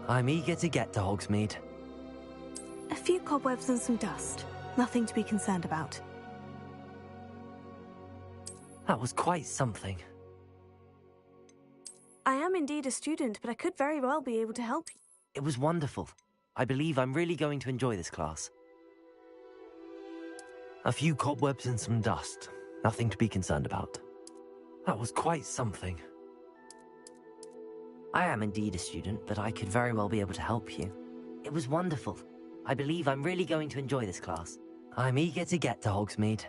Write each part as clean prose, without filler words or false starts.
I'm eager to get to Hogsmeade. A few cobwebs and some dust. Nothing to be concerned about. That was quite something. I am indeed a student, but I could very well be able to help you. It was wonderful. I believe I'm really going to enjoy this class. A few cobwebs and some dust. Nothing to be concerned about. That was quite something. I am indeed a student, but I could very well be able to help you. It was wonderful. I believe I'm really going to enjoy this class. I'm eager to get to Hogsmeade.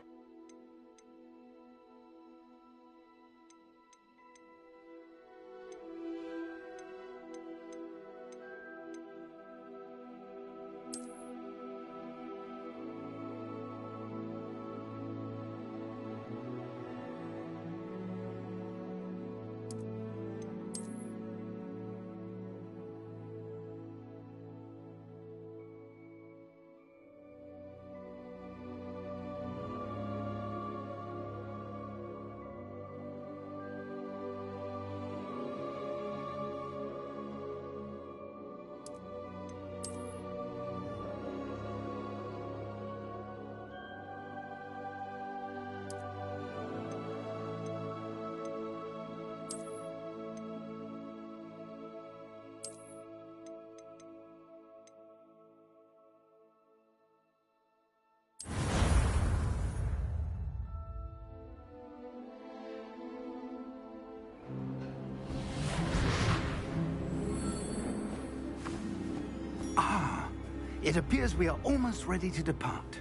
It appears we are almost ready to depart.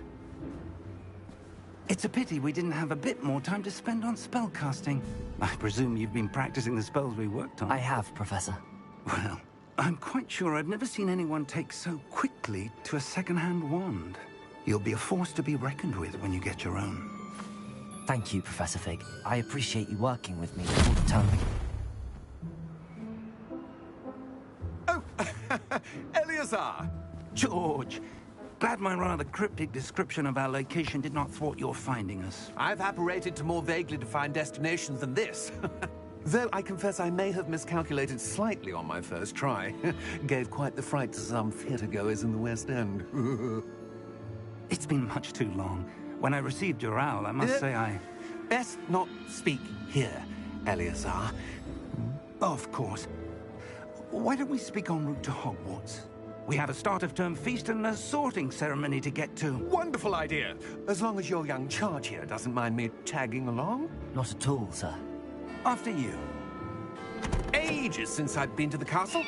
It's a pity we didn't have a bit more time to spend on spellcasting. I presume you've been practicing the spells we worked on. I have, Professor. Well, I'm quite sure I've never seen anyone take so quickly to a second-hand wand. You'll be a force to be reckoned with when you get your own. Thank you, Professor Fig. I appreciate you working with me all the time. Oh, Eleazar! George! Glad my rather cryptic description of our location did not thwart your finding us. I've apparated to more vaguely defined destinations than this. Though I confess I may have miscalculated slightly on my first try. Gave quite the fright to some theatre-goers in the West End. It's been much too long. When I received your owl, I must say I... Best not speak here, Eleazar. Of course. Why don't we speak en route to Hogwarts? We have a start-of-term feast and a sorting ceremony to get to. Wonderful idea! As long as your young charge here doesn't mind me tagging along. Not at all, sir. After you. Ages since I've been to the castle.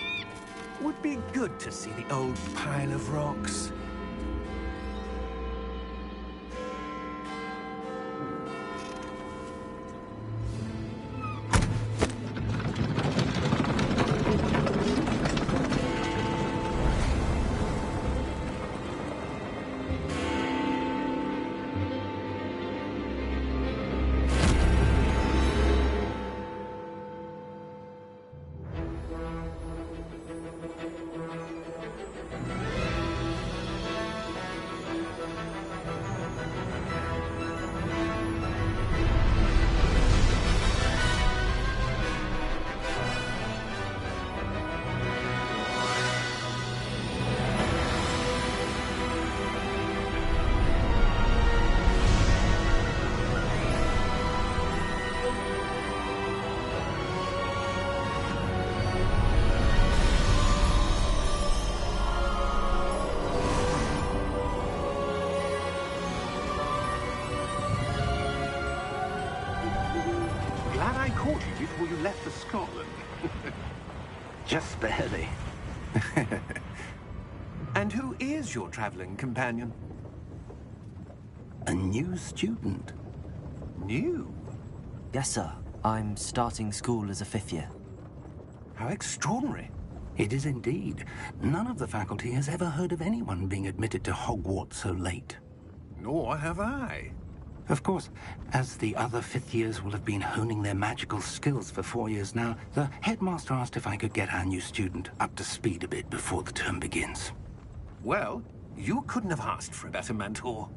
Would be good to see the old pile of rocks. Before you left for Scotland. Just barely. And who is your traveling companion? A new student. New? Yes, sir. I'm starting school as a 5th year. How extraordinary. It is indeed. None of the faculty has ever heard of anyone being admitted to Hogwarts so late. Nor have I. Of course, as the other 5th years will have been honing their magical skills for 4 years now, the headmaster asked if I could get our new student up to speed a bit before the term begins. Well, you couldn't have asked for a better mentor.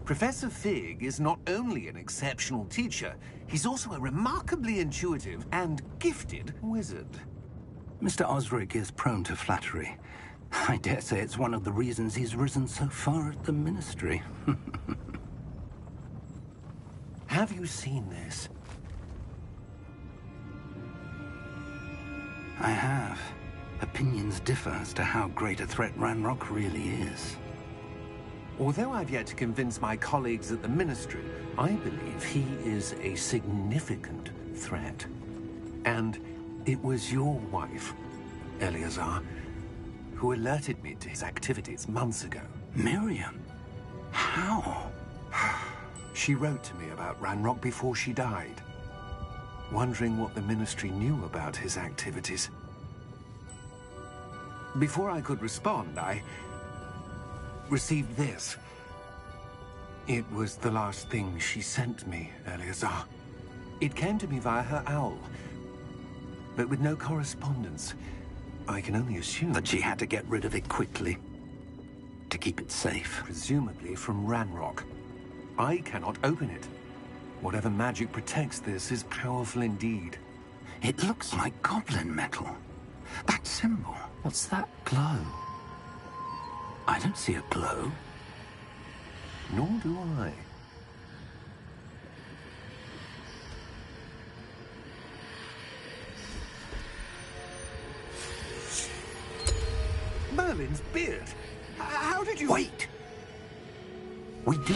Professor Fig is not only an exceptional teacher, he's also a remarkably intuitive and gifted wizard. Mr. Osric is prone to flattery. I dare say it's one of the reasons he's risen so far at the Ministry. Have you seen this? I have. Opinions differ as to how great a threat Ranrock really is. Although I've yet to convince my colleagues at the Ministry, I believe he is a significant threat. And it was your wife, Eleazar, who alerted me to his activities months ago. Miriam? How? She wrote to me about Ranrock before she died, wondering what the Ministry knew about his activities. Before I could respond, I received this. It was the last thing she sent me, Eleazar. It came to me via her owl, but with no correspondence. I can only assume That she had to get rid of it quickly, to keep it safe. presumably from Ranrock. I cannot open it. Whatever magic protects this is powerful indeed. It looks like goblin metal. That symbol. What's that glow? I don't see a glow. Nor do I. Merlin's beard. How did you... Wait! We do...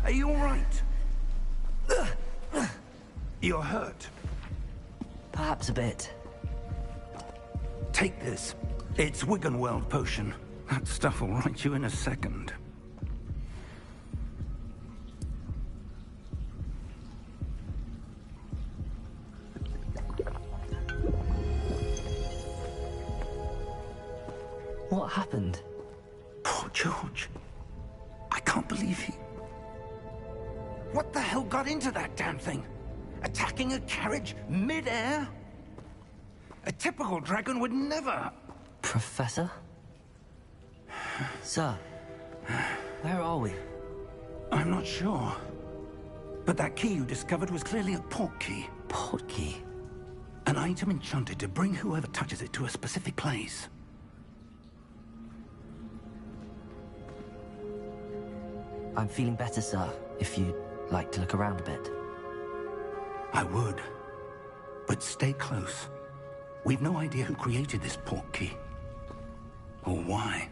Are you all right? You're hurt. Perhaps a bit. Take this. It's Wiggenweld potion. That stuff will right you in a second. What happened? Poor George. I can't believe he... What the hell got into that damn thing? Attacking a carriage mid-air? A typical dragon would never... Professor? Sir, where are we? I'm not sure. But that key you discovered was clearly a port key. Port key? An item enchanted to bring whoever touches it to a specific place. I'm feeling better, sir, if you'd like to look around a bit. I would. But stay close. We've no idea who created this port key. Or why.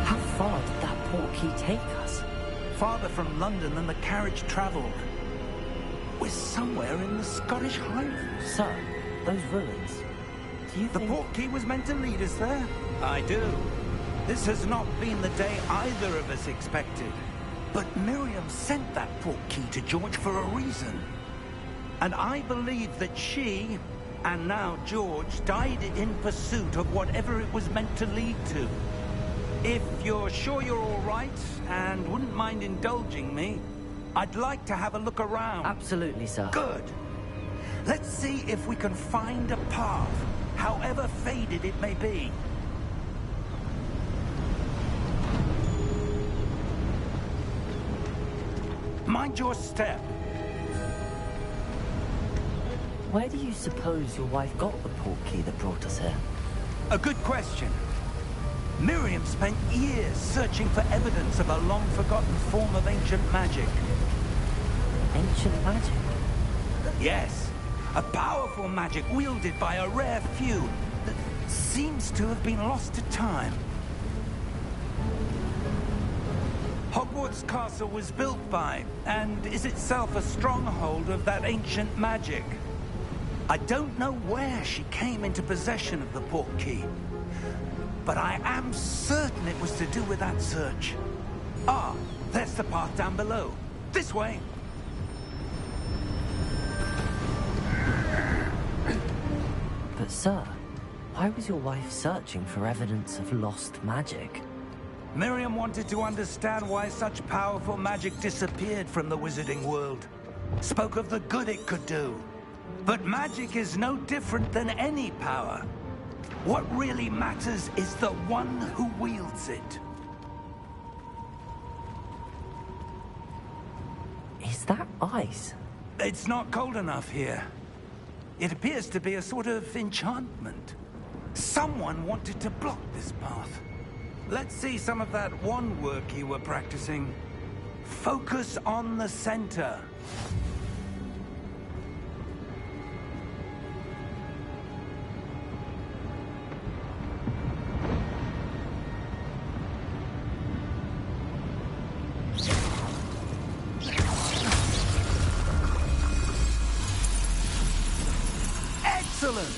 How far did that port key take us? Farther from London than the carriage traveled. We're somewhere in the Scottish Highlands. Sir, those ruins. Do you The think... port key was meant to lead us there? I do. This has not been the day either of us expected. But Miriam sent that port key to George for a reason. And I believe that she, and now George, died in pursuit of whatever it was meant to lead to. If you're sure you're all right, and wouldn't mind indulging me, I'd like to have a look around. Absolutely, sir. Good. Let's see if we can find a path, however faded it may be. Mind your step. Where do you suppose your wife got the portkey that brought us here? A good question. Miriam spent years searching for evidence of a long-forgotten form of ancient magic. Ancient magic? Yes, a powerful magic wielded by a rare few that seems to have been lost to time. Hogwarts Castle was built by, and is itself a stronghold of that ancient magic. I don't know where she came into possession of the portkey, but I am certain it was to do with that search. Ah, there's the path down below. This way. But sir, why was your wife searching for evidence of lost magic? Miriam wanted to understand why such powerful magic disappeared from the wizarding world. Spoke of the good it could do. But magic is no different than any power. What really matters is the one who wields it. Is that ice? It's not cold enough here. It appears to be a sort of enchantment. Someone wanted to block this path. Let's see some of that wand work you were practicing. Focus on the center. Excellent!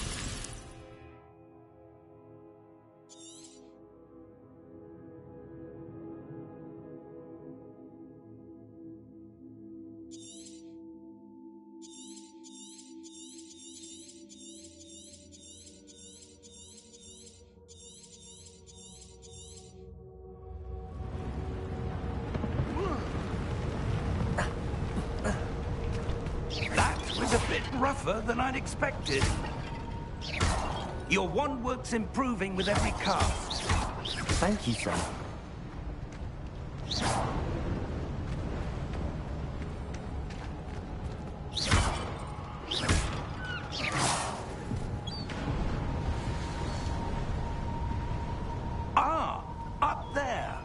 That was a bit rougher than I'd expected. Your wand work's improving with every cast. Thank you, sir. Ah, up there.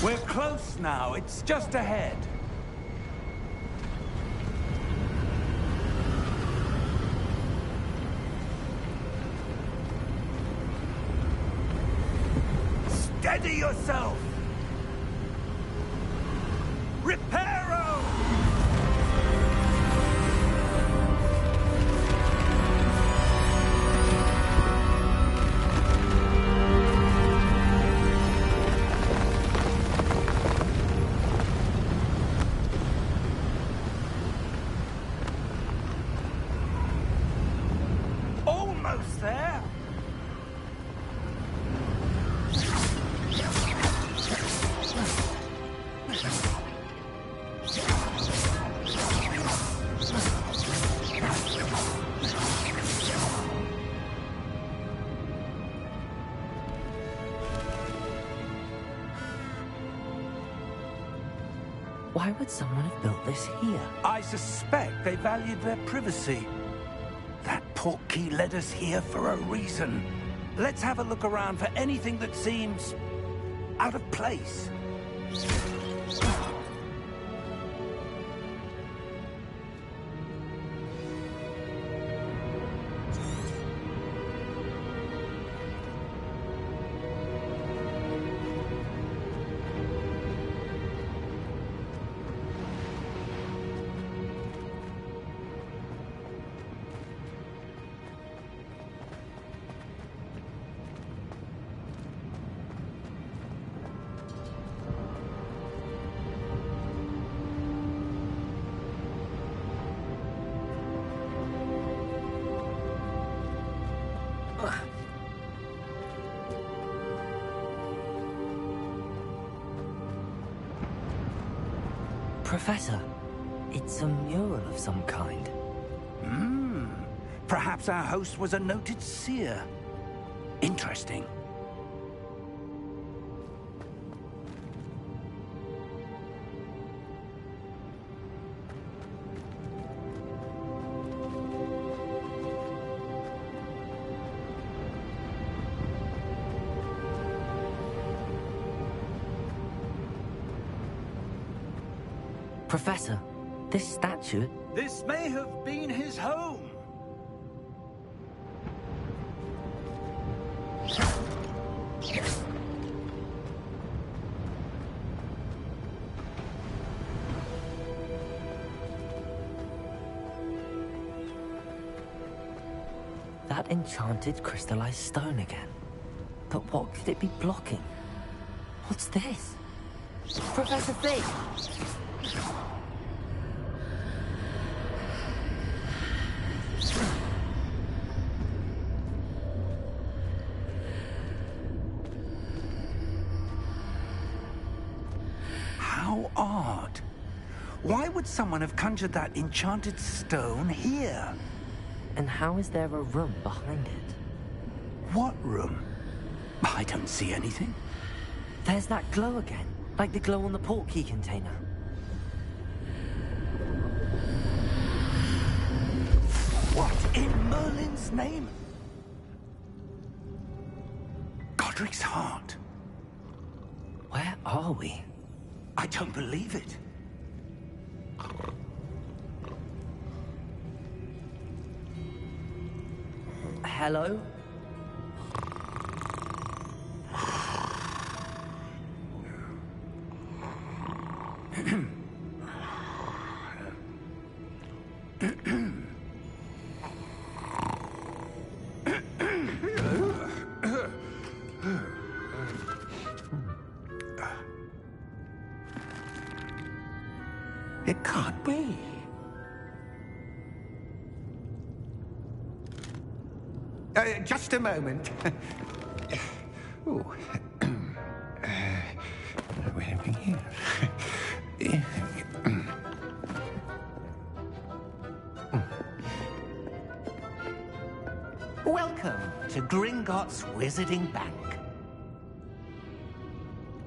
We're close now. It's just ahead. Steady yourself! Reparo! Almost there! Why would someone have built this here? I suspect they valued their privacy. That portkey led us here for a reason. Let's have a look around for anything that seems out of place. Professor, it's a mural of some kind. Perhaps our host was a noted seer. Interesting. Professor, this statue... This may have been his home. That enchanted crystallized stone again. But what could it be blocking? What's this? Professor Fig! How odd. Why would someone have conjured that enchanted stone here? And how is there a room behind it? What room? I don't see anything. There's that glow again, like the glow on the portkey container. What in Merlin's name? Godric's heart. Where are we? I don't believe it. Hello? It can't be. Just a moment. Ooh. Where are we here? Welcome to Gringotts Wizarding Bank.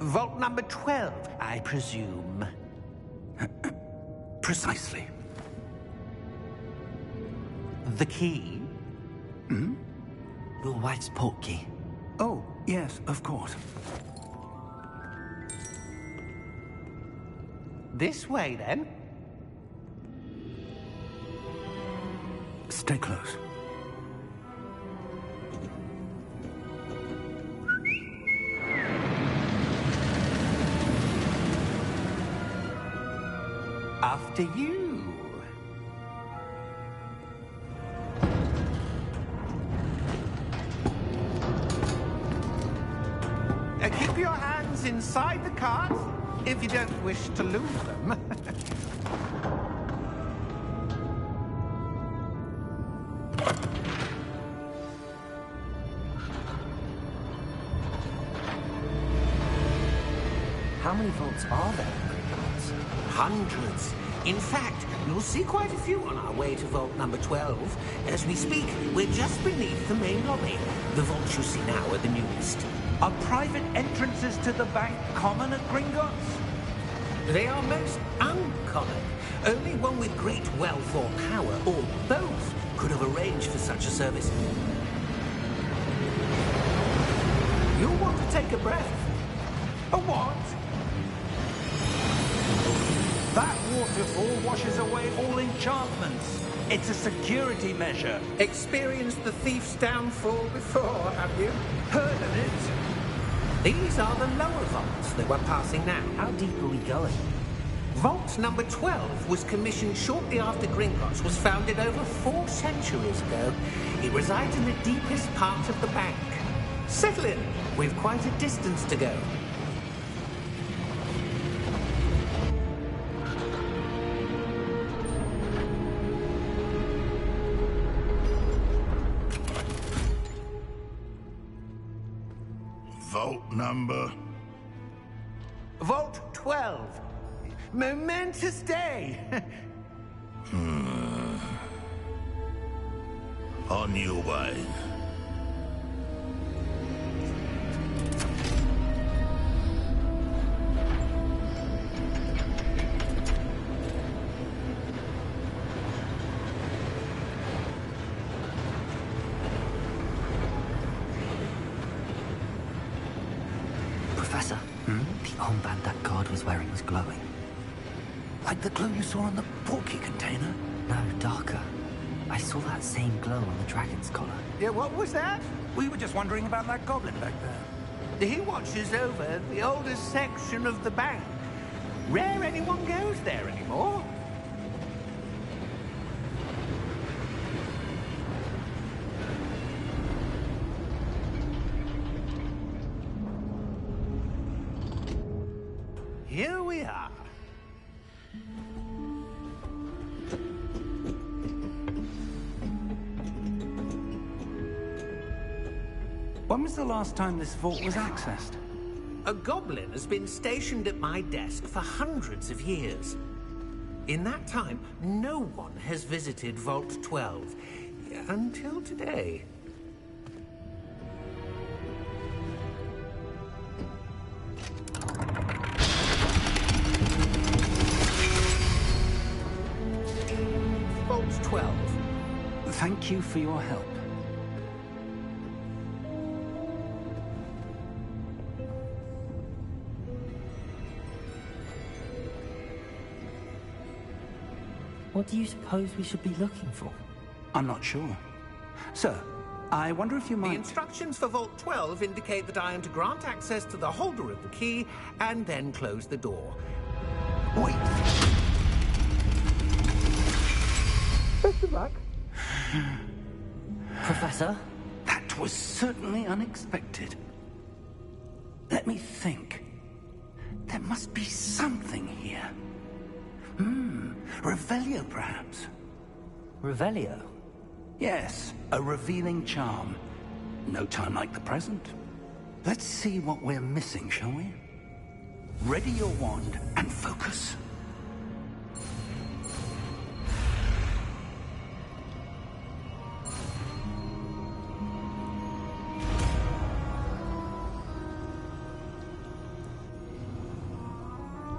Vault number 12, I presume. Precisely. The key? Hmm? Your wife's portkey. Oh, yes, of course. This way, then. Stay close. After you. Keep your hands inside the cart if you don't wish to lose them. How many vaults are there in Gringotts? Hundreds. In fact, you'll see quite a few on our way to vault number 12. As we speak, we're just beneath the main lobby. The vaults you see now are the newest. Are private entrances to the bank common at Gringotts? They are most uncommon. Only one with great wealth or power, or both, could have arranged for such a service. You'll want to take a breath. A what? That waterfall washes away all enchantments. It's a security measure. Experienced the thief's downfall before, have you? Heard of it? These are the lower vaults that we're passing now. How deep are we going? Vault number 12 was commissioned shortly after Gringotts was founded over 4 centuries ago. It resides in the deepest part of the bank. Settle in. We've quite a distance to go. Vault number? Vault 12. Momentous day. On your way. Professor, the armband that guard was wearing was glowing. Like the glow you saw on the portkey container? No, darker. I saw that same glow on the dragon's collar. Yeah, what was that? We were just wondering about that goblin back there. He watches over the oldest section of the bank. Rare anyone goes there anymore. Here we are. When was the last time this vault was accessed? A goblin has been stationed at my desk for hundreds of years. In that time, no one has visited Vault 12. Until today. Vault 12. Thank you for your help. What do you suppose we should be looking for? I'm not sure. Sir, I wonder if you The might... instructions for Vault 12 indicate that I am to grant access to the holder of the key and then close the door. Wait! Best of luck. Professor? That was certainly unexpected. Let me think. There must be something here. Revelio, perhaps? Revelio? Yes, a revealing charm. No time like the present. Let's see what we're missing, shall we? Ready your wand and focus.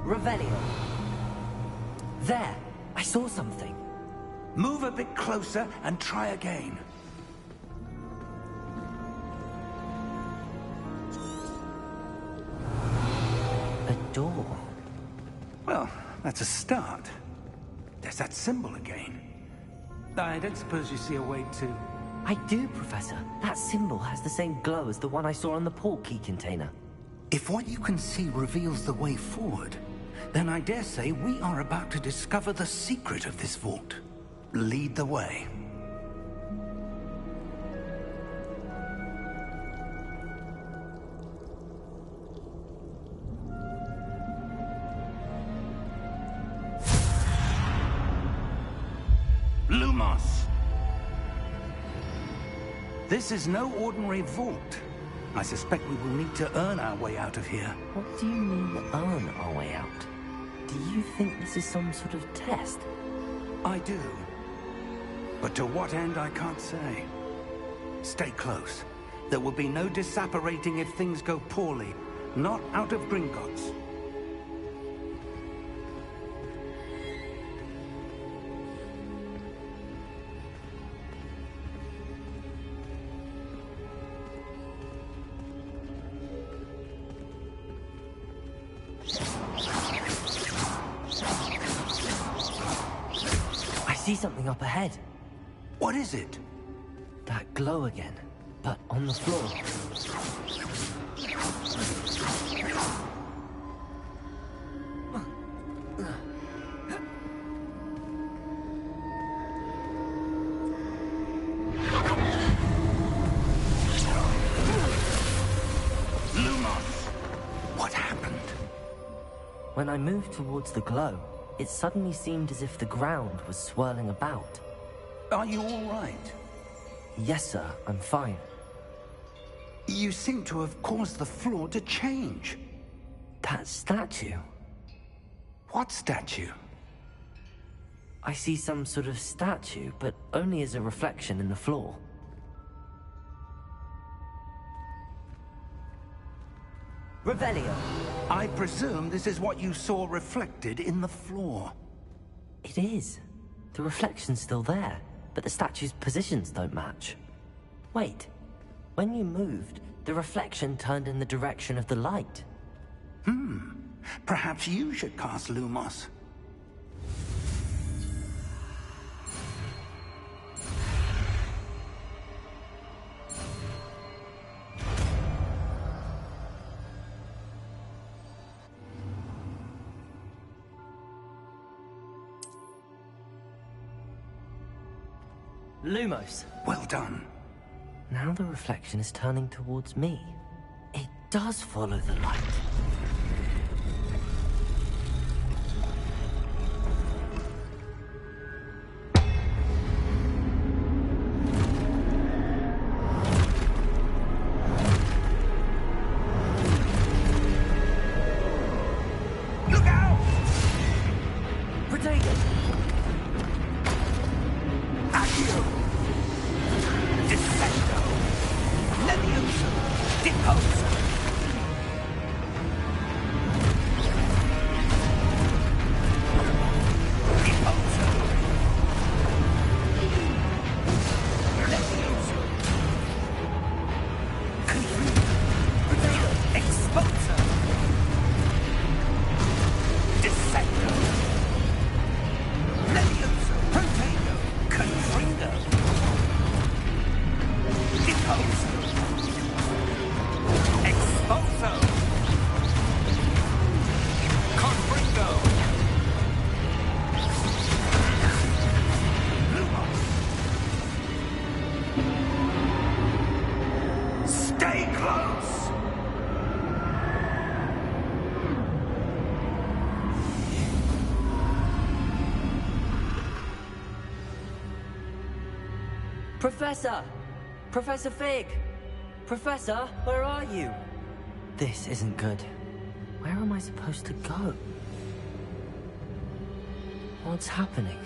Revelio. There! I saw something. Move a bit closer and try again. A door. Well, that's a start. There's that symbol again. I don't suppose you see a way to... I do, Professor. That symbol has the same glow as the one I saw on the portkey container. If what you can see reveals the way forward, then I dare say we are about to discover the secret of this vault. Lead the way. Lumos! This is no ordinary vault. I suspect we will need to earn our way out of here. What do you mean, earn our way out? Do you think this is some sort of test? I do. But to what end, I can't say. Stay close. There will be no disapparating if things go poorly. Not out of Gringotts. I see something up ahead. What is it? That glow again, but on the floor. Lumos! What happened? When I moved towards the glow, it suddenly seemed as if the ground was swirling about. Are you all right? Yes, sir, I'm fine. You seem to have caused the floor to change. That statue. What statue? I see some sort of statue, but only as a reflection in the floor. Revelio. I presume this is what you saw reflected in the floor. It is. The reflection's still there, but the statue's positions don't match. Wait. When you moved, the reflection turned in the direction of the light. Perhaps you should cast Lumos. Lumos. Well done. Now the reflection is turning towards me. It does follow the light. Look out! Protego! Accio! Dissecto! Levioso! Deposo! Deposo! Levioso! Confringo! Protego! Exposo! Dissecto! Levioso! Protego! Confringo! Deposo! Exposo! Confringo! Lumos! Stay close! Professor! Professor Fig! Professor, where are you? This isn't good. Where am I supposed to go? What's happening?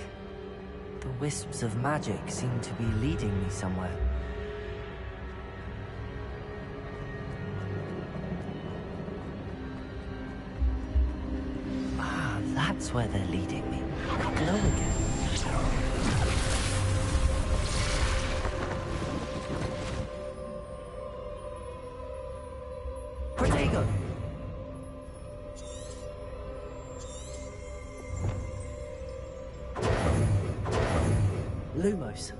The wisps of magic seem to be leading me somewhere. Ah, that's where they're leading me. They glow again. Protego! Lumos.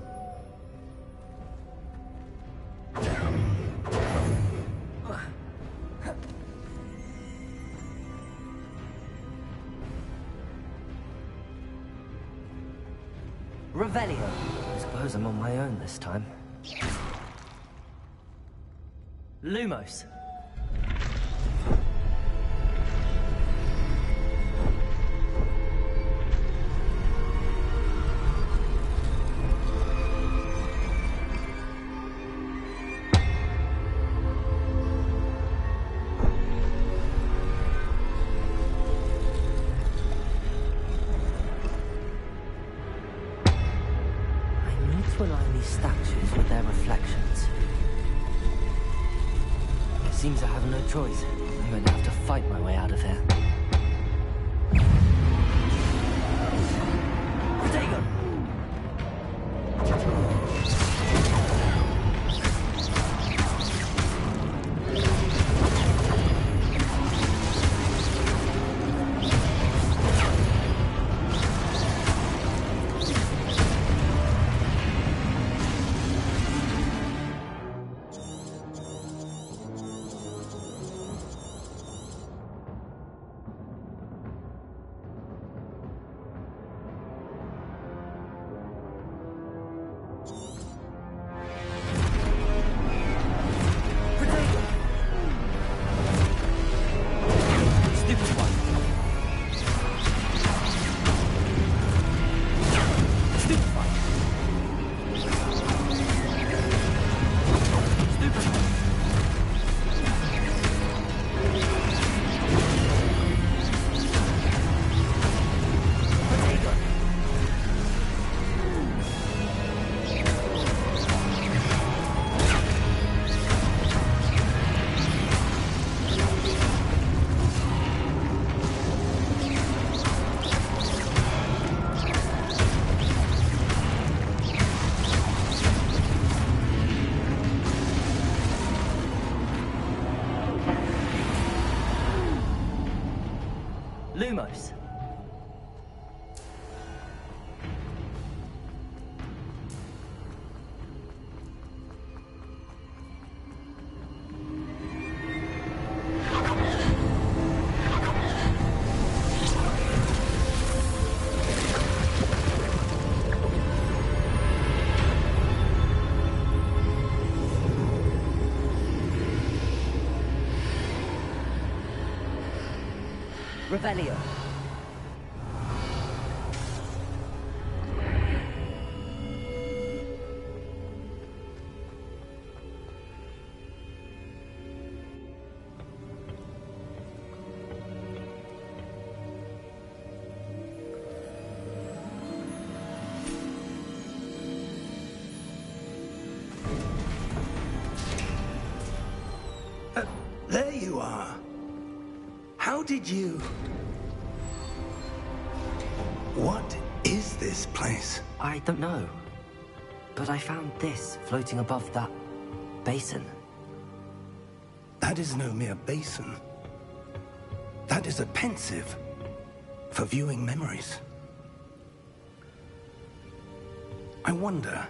Revelio. I suppose I'm on my own this time. Lumos. To align these statues with their reflections. It seems I have no choice. I'm going to have to fight my way out of here. Protego! Lumos. Revelio. There you are. How did you... What is this place? I don't know. But I found this floating above that basin. That is no mere basin. That is a pensive for viewing memories. I wonder...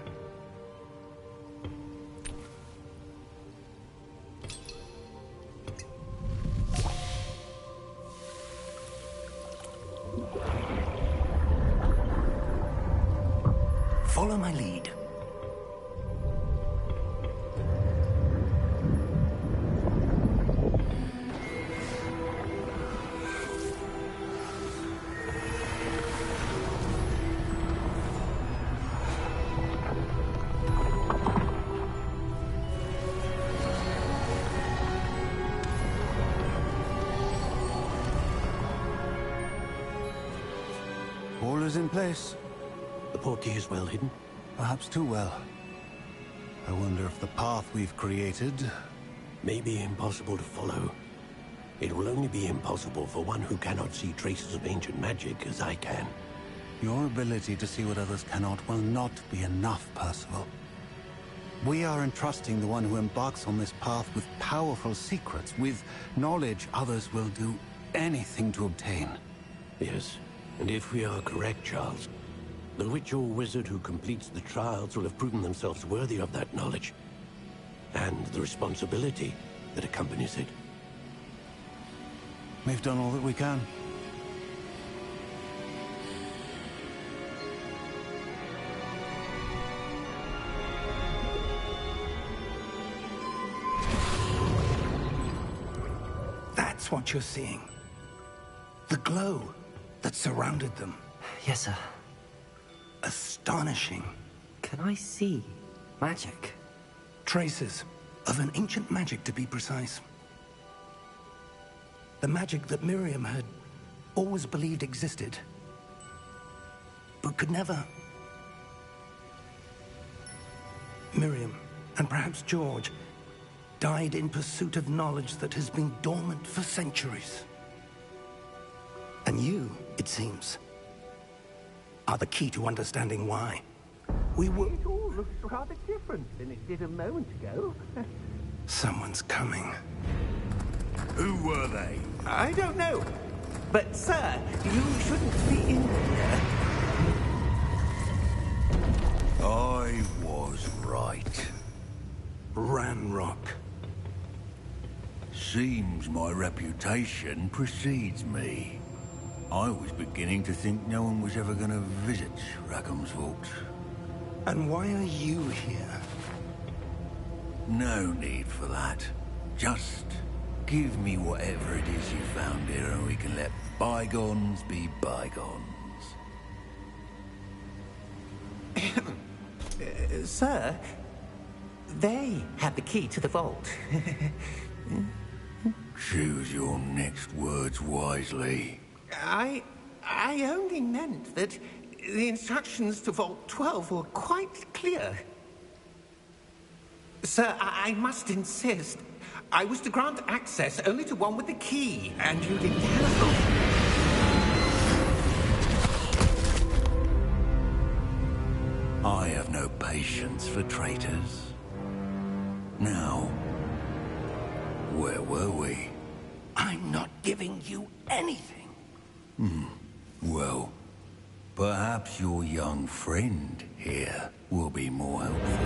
Follow my lead. All is in place. The portkey is well hidden? Perhaps too well. I wonder if the path we've created... May be impossible to follow. It will only be impossible for one who cannot see traces of ancient magic as I can. Your ability to see what others cannot will not be enough, Percival. We are entrusting the one who embarks on this path with powerful secrets, with knowledge others will do anything to obtain. Yes, and if we are correct, Charles, the witch or wizard who completes the trials will have proven themselves worthy of that knowledge, and the responsibility that accompanies it. We've done all that we can. That's what you're seeing. The glow that surrounded them. Yes, sir. Astonishing. Can I see magic? Traces of an ancient magic, to be precise. The magic that Miriam had always believed existed, but could never. Miriam, and perhaps George, died in pursuit of knowledge that has been dormant for centuries. And you, it seems, are the key to understanding why. We were... It all looks rather different than it did a moment ago. Someone's coming. Who were they? I don't know. But, sir, you shouldn't be in here. I was right. Ranrock. Seems my reputation precedes me. I was beginning to think no one was ever going to visit Rackham's vault. And why are you here? No need for that. Just give me whatever it is you found here and we can let bygones be bygones. Sir, they have the key to the vault. Choose your next words wisely. I only meant that the instructions to Vault 12 were quite clear. Sir, I must insist. I was to grant access only to one with the key, and you didn't have... I have no patience for traitors. Now, where were we? I'm not giving you anything. Well, perhaps your young friend here will be more helpful.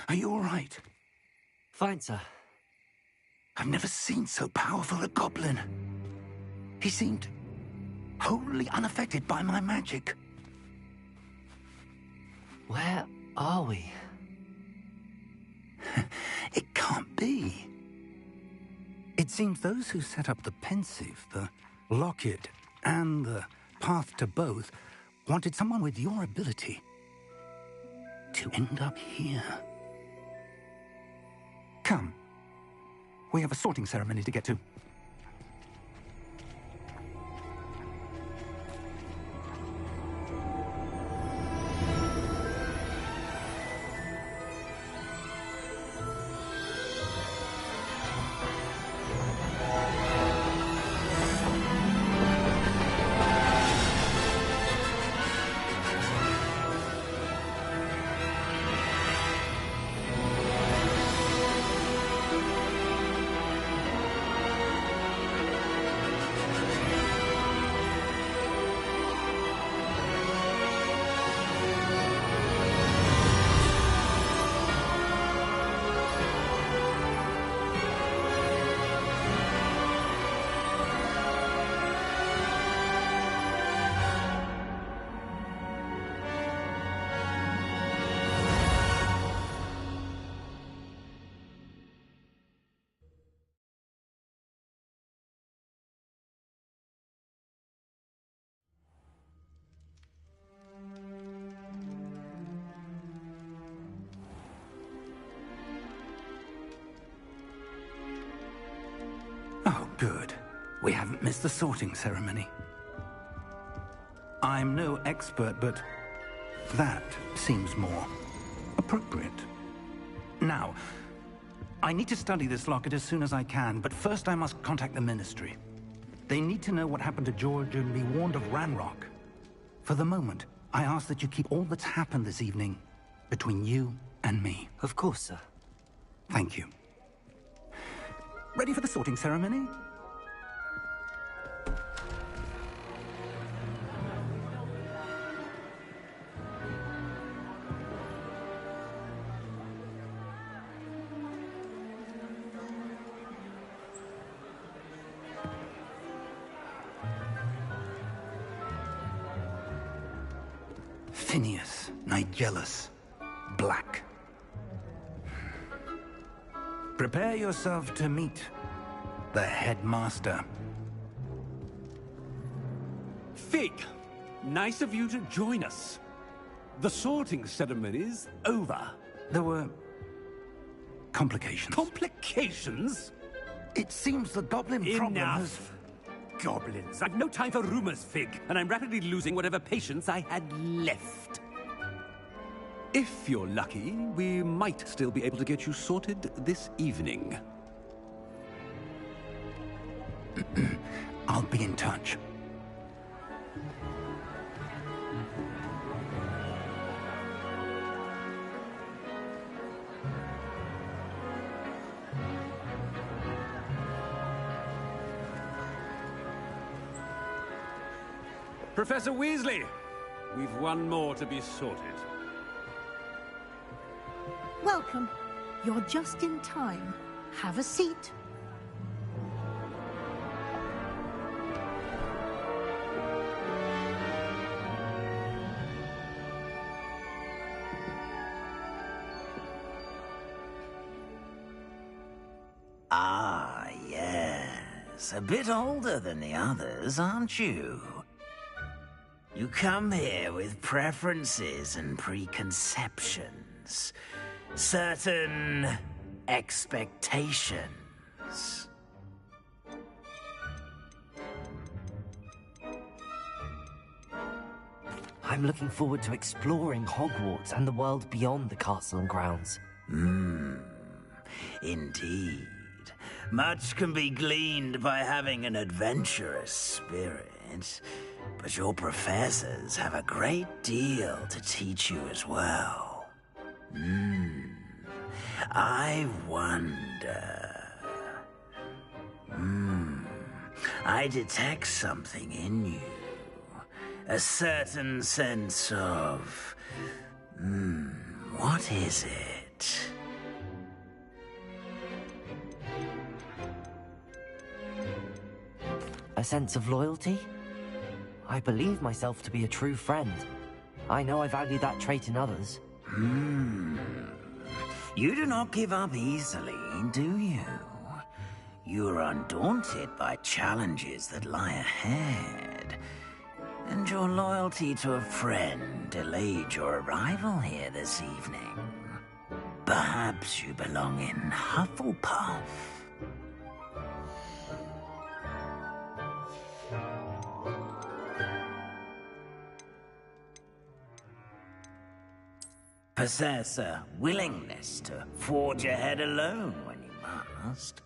Are you all right? Fine, sir. I've never seen so powerful a goblin. He seemed wholly unaffected by my magic. Where are we? It can't be. It seems those who set up the pensive, the locket, and the path to both wanted someone with your ability to end up here. Come. We have a sorting ceremony to get to. Oh, good. We haven't missed the sorting ceremony. I'm no expert, but that seems more appropriate. Now, I need to study this locket as soon as I can, but first I must contact the Ministry. They need to know what happened to George and be warned of Ranrock. For the moment, I ask that you keep all that's happened this evening between you and me. Of course, sir. Thank you. Ready for the sorting ceremony? Phineas, Nigellus, Black. Prepare yourself to meet the headmaster. Fig, nice of you to join us. The sorting ceremony's over. There were complications. Complications? It seems the goblin problem has... Enough. Goblins. I've no time for rumors, Fig, and I'm rapidly losing whatever patience I had left. If you're lucky, we might still be able to get you sorted this evening. I'll be in touch. Professor Weasley, we've one more to be sorted. Welcome. You're just in time. Have a seat. Ah, yes. A bit older than the others, aren't you? You come here with preferences and preconceptions. Certain expectations. I'm looking forward to exploring Hogwarts and the world beyond the castle and grounds. Indeed. Much can be gleaned by having an adventurous spirit, but your professors have a great deal to teach you as well. I wonder... I detect something in you. A certain sense of... what is it? sense of loyalty. I believe myself to be a true friend. I know I value that trait in others. You do not give up easily, do you? You are undaunted by challenges that lie ahead. And your loyalty to a friend delayed your arrival here this evening. Perhaps you belong in Hufflepuff. Possess a willingness to forge ahead alone when you must.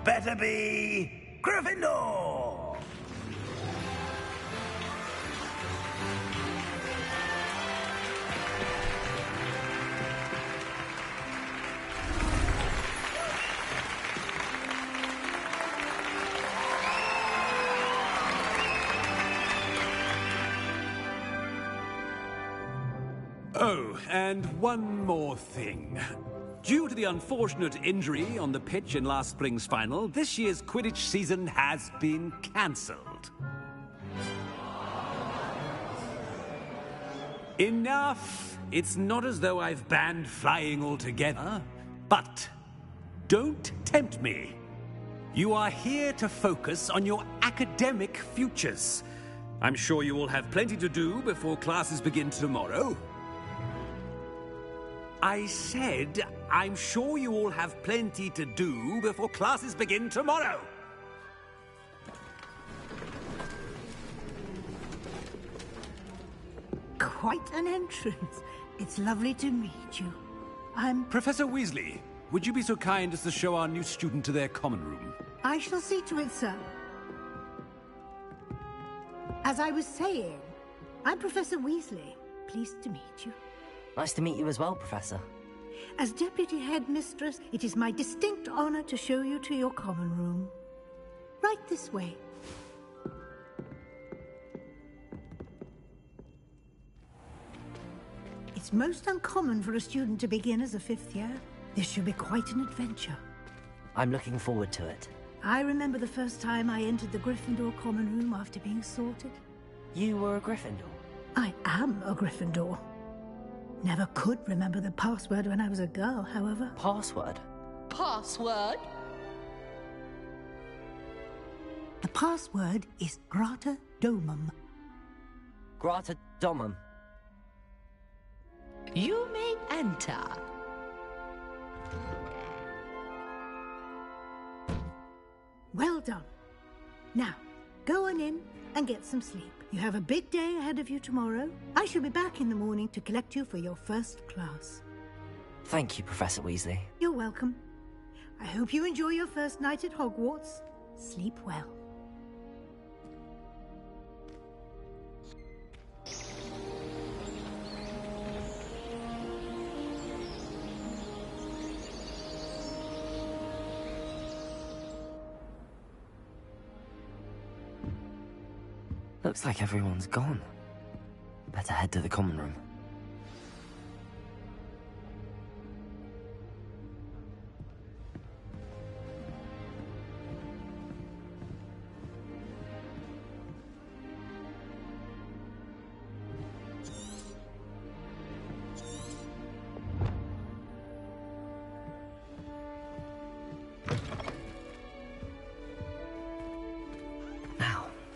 Better be Gryffindor! Oh, and one more thing. Due to the unfortunate injury on the pitch in last spring's final, this year's Quidditch season has been cancelled. Enough! It's not as though I've banned flying altogether, but don't tempt me. You are here to focus on your academic futures. I'm sure you will have plenty to do before classes begin tomorrow. I said, I'm sure you all have plenty to do before classes begin tomorrow. Quite an entrance. It's lovely to meet you. I'm... Professor Weasley, would you be so kind as to show our new student to their common room? I shall see to it, sir. As I was saying, I'm Professor Weasley. Pleased to meet you. Nice to meet you as well, Professor. As Deputy Headmistress, it is my distinct honor to show you to your common room. Right this way. It's most uncommon for a student to begin as a fifth year. This should be quite an adventure. I'm looking forward to it. I remember the first time I entered the Gryffindor common room after being sorted. You were a Gryffindor? I am a Gryffindor. Never could remember the password when I was a girl, however. Password? Password? The password is Grata Domum. Grata Domum. You may enter. Well done. Now, go on in and get some sleep. You have a big day ahead of you tomorrow. I shall be back in the morning to collect you for your first class. Thank you, Professor Weasley. You're welcome. I hope you enjoy your first night at Hogwarts. Sleep well. Looks like everyone's gone. Better head to the common room.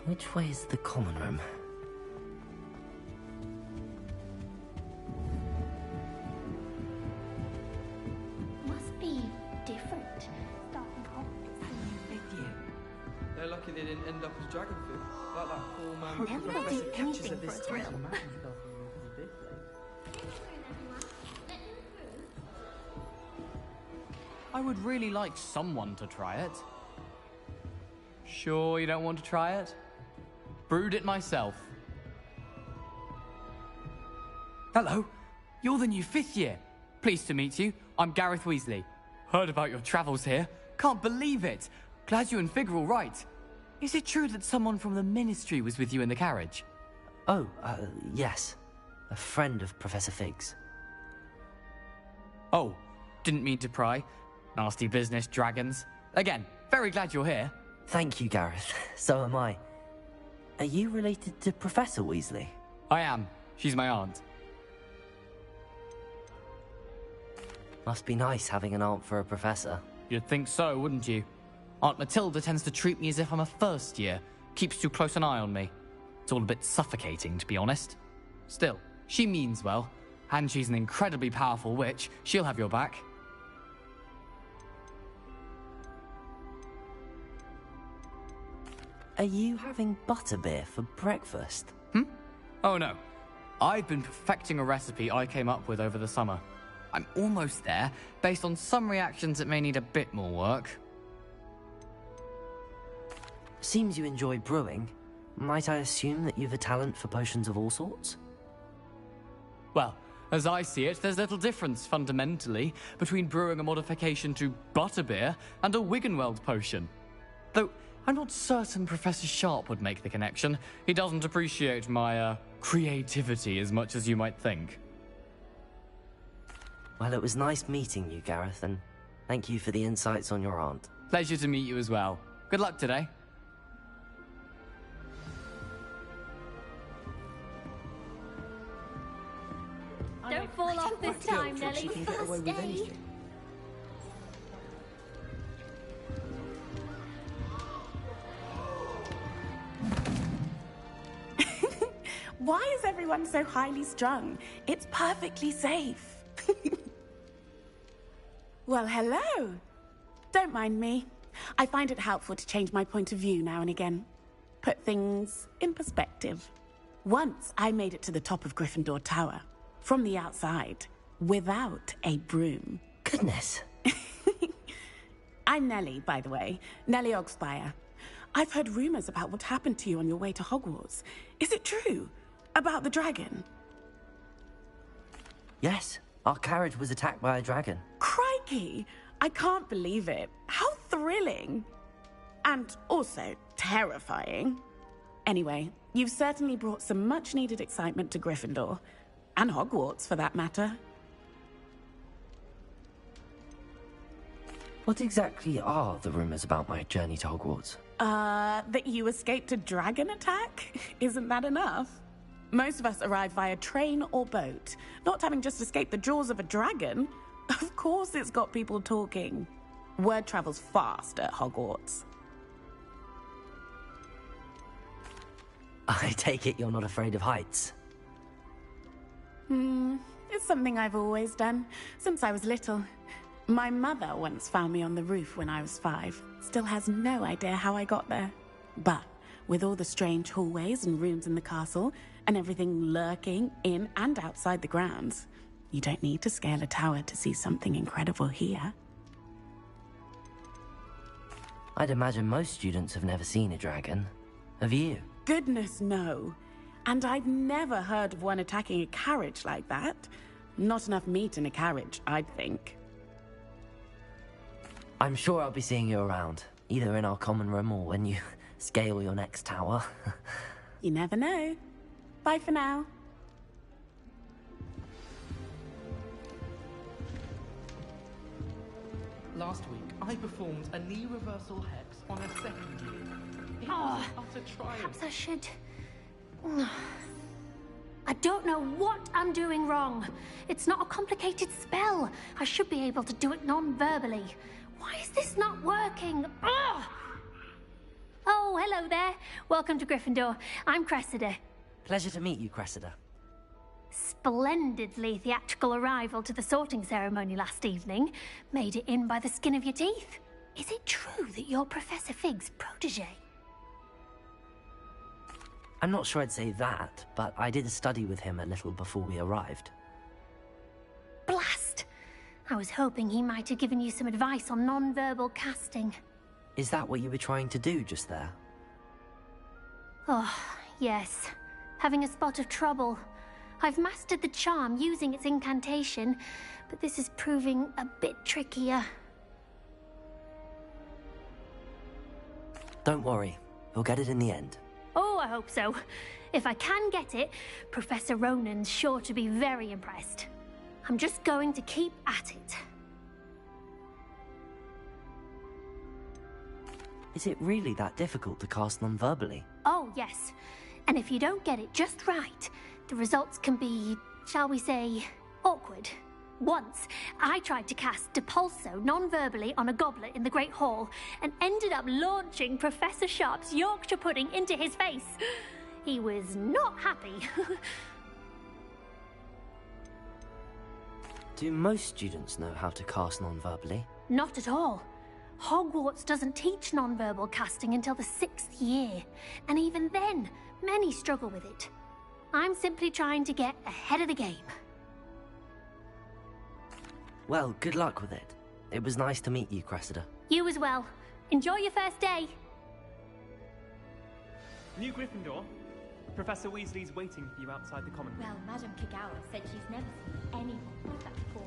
Which way is the common room? Must be different. Starting off. They're lucky they didn't end up as dragon food, like that poor man. I'll never do anything for a thrill. I would really like someone to try it. Sure you don't want to try it? Brewed it myself. Hello, you're the new fifth year. Pleased to meet you. I'm Gareth Weasley. Heard about your travels here. Can't believe it. Glad you and Fig are all right. Is it true that someone from the Ministry was with you in the carriage? Oh, yes. A friend of Professor Fig's. Oh, didn't mean to pry. Nasty business, dragons. Again, very glad you're here. Thank you, Gareth. So am I. Are you related to Professor Weasley? I am. She's my aunt. Must be nice having an aunt for a professor. You'd think so, wouldn't you? Aunt Matilda tends to treat me as if I'm a first year. Keeps too close an eye on me. It's all a bit suffocating, to be honest. Still, she means well. And she's an incredibly powerful witch. She'll have your back. Are you having butterbeer for breakfast? Oh no. I've been perfecting a recipe I came up with over the summer. I'm almost there, based on some reactions that may need a bit more work. Seems you enjoy brewing. Might I assume that you've a talent for potions of all sorts? Well, as I see it, there's little difference, fundamentally, between brewing a modification to butterbeer and a Wiggenweld potion. Though, I'm not certain Professor Sharp would make the connection. He doesn't appreciate my, creativity as much as you might think. Well, it was nice meeting you, Gareth, and thank you for the insights on your aunt. Pleasure to meet you as well. Good luck today. Don't fall off this time, Nelly. She can get away with anything. Why is everyone so highly strung? It's perfectly safe. Well, hello. Don't mind me. I find it helpful to change my point of view now and again. Put things in perspective. Once I made it to the top of Gryffindor Tower, from the outside, without a broom. Goodness. I'm Nellie, by the way. Nellie Ogspire. I've heard rumors about what happened to you on your way to Hogwarts. Is it true? About the dragon? Yes, our carriage was attacked by a dragon. Crikey! I can't believe it. How thrilling! And also terrifying. Anyway, you've certainly brought some much-needed excitement to Gryffindor. And Hogwarts, for that matter. What exactly are the rumors about my journey to Hogwarts? That you escaped a dragon attack? Isn't that enough? Most of us arrive via train or boat, not having just escaped the jaws of a dragon. Of course it's got people talking. Word travels fast at Hogwarts. I take it you're not afraid of heights? It's something I've always done, since I was little. My mother once found me on the roof when I was 5. Still has no idea how I got there. But with all the strange hallways and rooms in the castle, and everything lurking in and outside the grounds, you don't need to scale a tower to see something incredible here. I'd imagine most students have never seen a dragon. Have you? Goodness, no. And I'd never heard of one attacking a carriage like that. Not enough meat in a carriage, I'd think. I'm sure I'll be seeing you around, either in our common room or when you scale your next tower. You never know. Bye for now. Last week, I performed a knee reversal hex on a second year. It was an utter triumph. Perhaps I should... I don't know what I'm doing wrong. It's not a complicated spell. I should be able to do it non-verbally. Why is this not working? Ugh! Oh, hello there. Welcome to Gryffindor. I'm Cressida. Pleasure to meet you, Cressida. Splendidly theatrical arrival to the sorting ceremony last evening. Made it in by the skin of your teeth. Is it true that you're Professor Fig's protege? I'm not sure I'd say that, but I did study with him a little before we arrived. Blast! I was hoping he might have given you some advice on non-verbal casting. Is that what you were trying to do just there? Oh, yes. Having a spot of trouble. I've mastered the charm using its incantation, but this is proving a bit trickier. Don't worry, we'll get it in the end. Oh, I hope so. If I can get it, Professor Ronan's sure to be very impressed. I'm just going to keep at it. Is it really that difficult to cast non-verbally? Oh, yes. And if you don't get it just right, the results can be, shall we say, awkward. Once, I tried to cast Depulso non-verbally on a goblet in the Great Hall and ended up launching Professor Sharp's Yorkshire pudding into his face. He was not happy. Do most students know how to cast non-verbally? Not at all. Hogwarts doesn't teach non-verbal casting until the 6th year, and even then, many struggle with it. I'm simply trying to get ahead of the game. Well, good luck with it. It was nice to meet you, Cressida. You as well. Enjoy your first day. New Gryffindor. Professor Weasley's waiting for you outside the common room. Well, Madame Kagawa said she's never seen anyone like that before.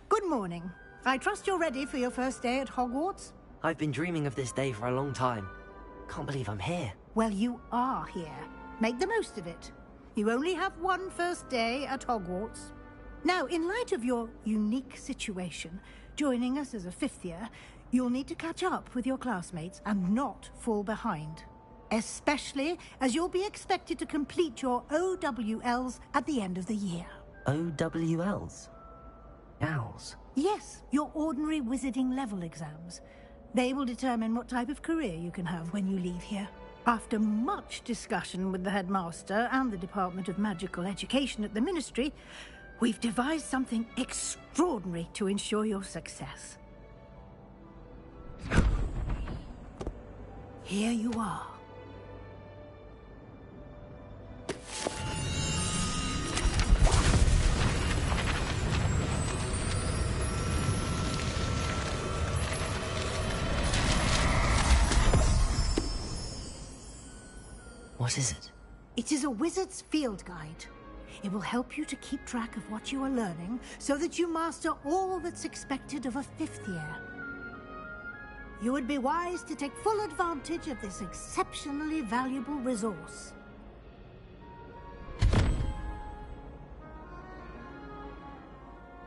Good morning. I trust you're ready for your first day at Hogwarts? I've been dreaming of this day for a long time. Can't believe I'm here. Well, you are here. Make the most of it. You only have one first day at Hogwarts. Now, in light of your unique situation, joining us as a 5th year, you'll need to catch up with your classmates and not fall behind. Especially as you'll be expected to complete your OWLs at the end of the year. OWLs? Owls? Yes, your ordinary wizarding level exams. They will determine what type of career you can have when you leave here. After much discussion with the headmaster and the Department of Magical Education at the Ministry, we've devised something extraordinary to ensure your success. Here you are. What is it? It is a wizard's field guide. It will help you to keep track of what you are learning so that you master all that's expected of a 5th year. You would be wise to take full advantage of this exceptionally valuable resource.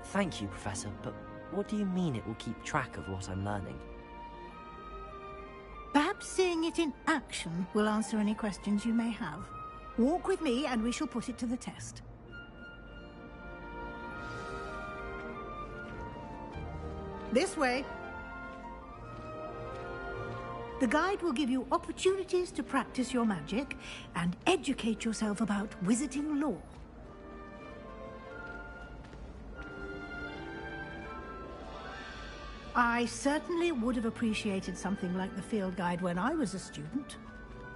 Thank you, Professor, but what do you mean it will keep track of what I'm learning? Perhaps seeing it in action will answer any questions you may have. Walk with me and we shall put it to the test. This way. The guide will give you opportunities to practice your magic and educate yourself about wizarding lore. I certainly would have appreciated something like the field guide when I was a student.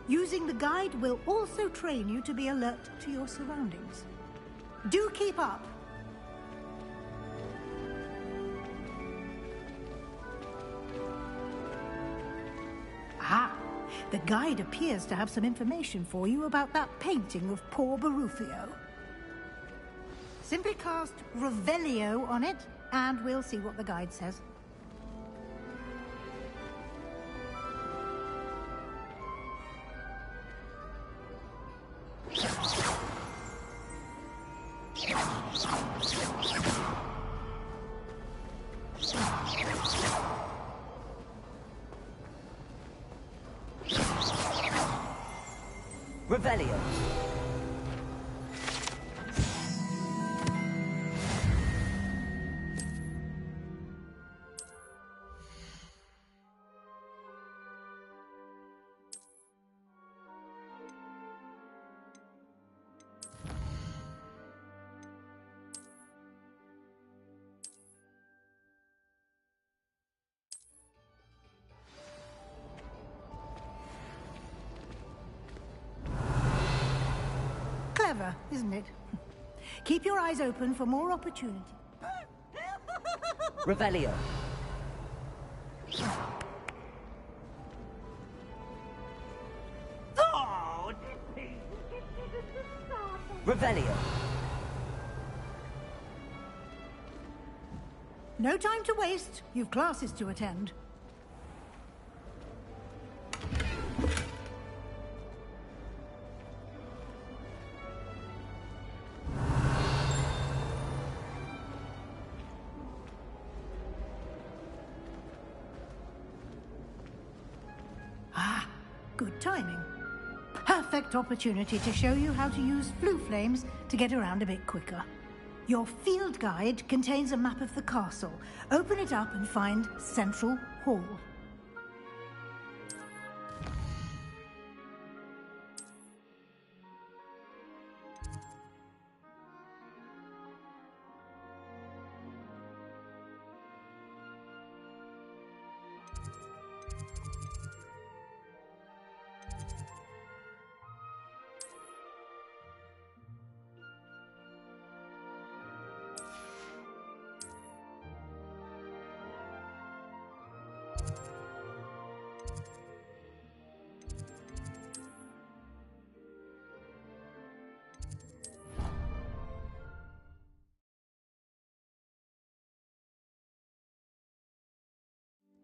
Using the guide will also train you to be alert to your surroundings. Do keep up. Ah, the guide appears to have some information for you about that painting of poor Barufio. Simply cast Revelio on it, and we'll see what the guide says. Revelio. Clever, isn't it? Keep your eyes open for more opportunity. Revelio. Revelio. No time to waste. You've classes to attend. Ah, good timing. Perfect opportunity to show you how to use flue flames to get around a bit quicker. Your field guide contains a map of the castle. Open it up and find Central Hall.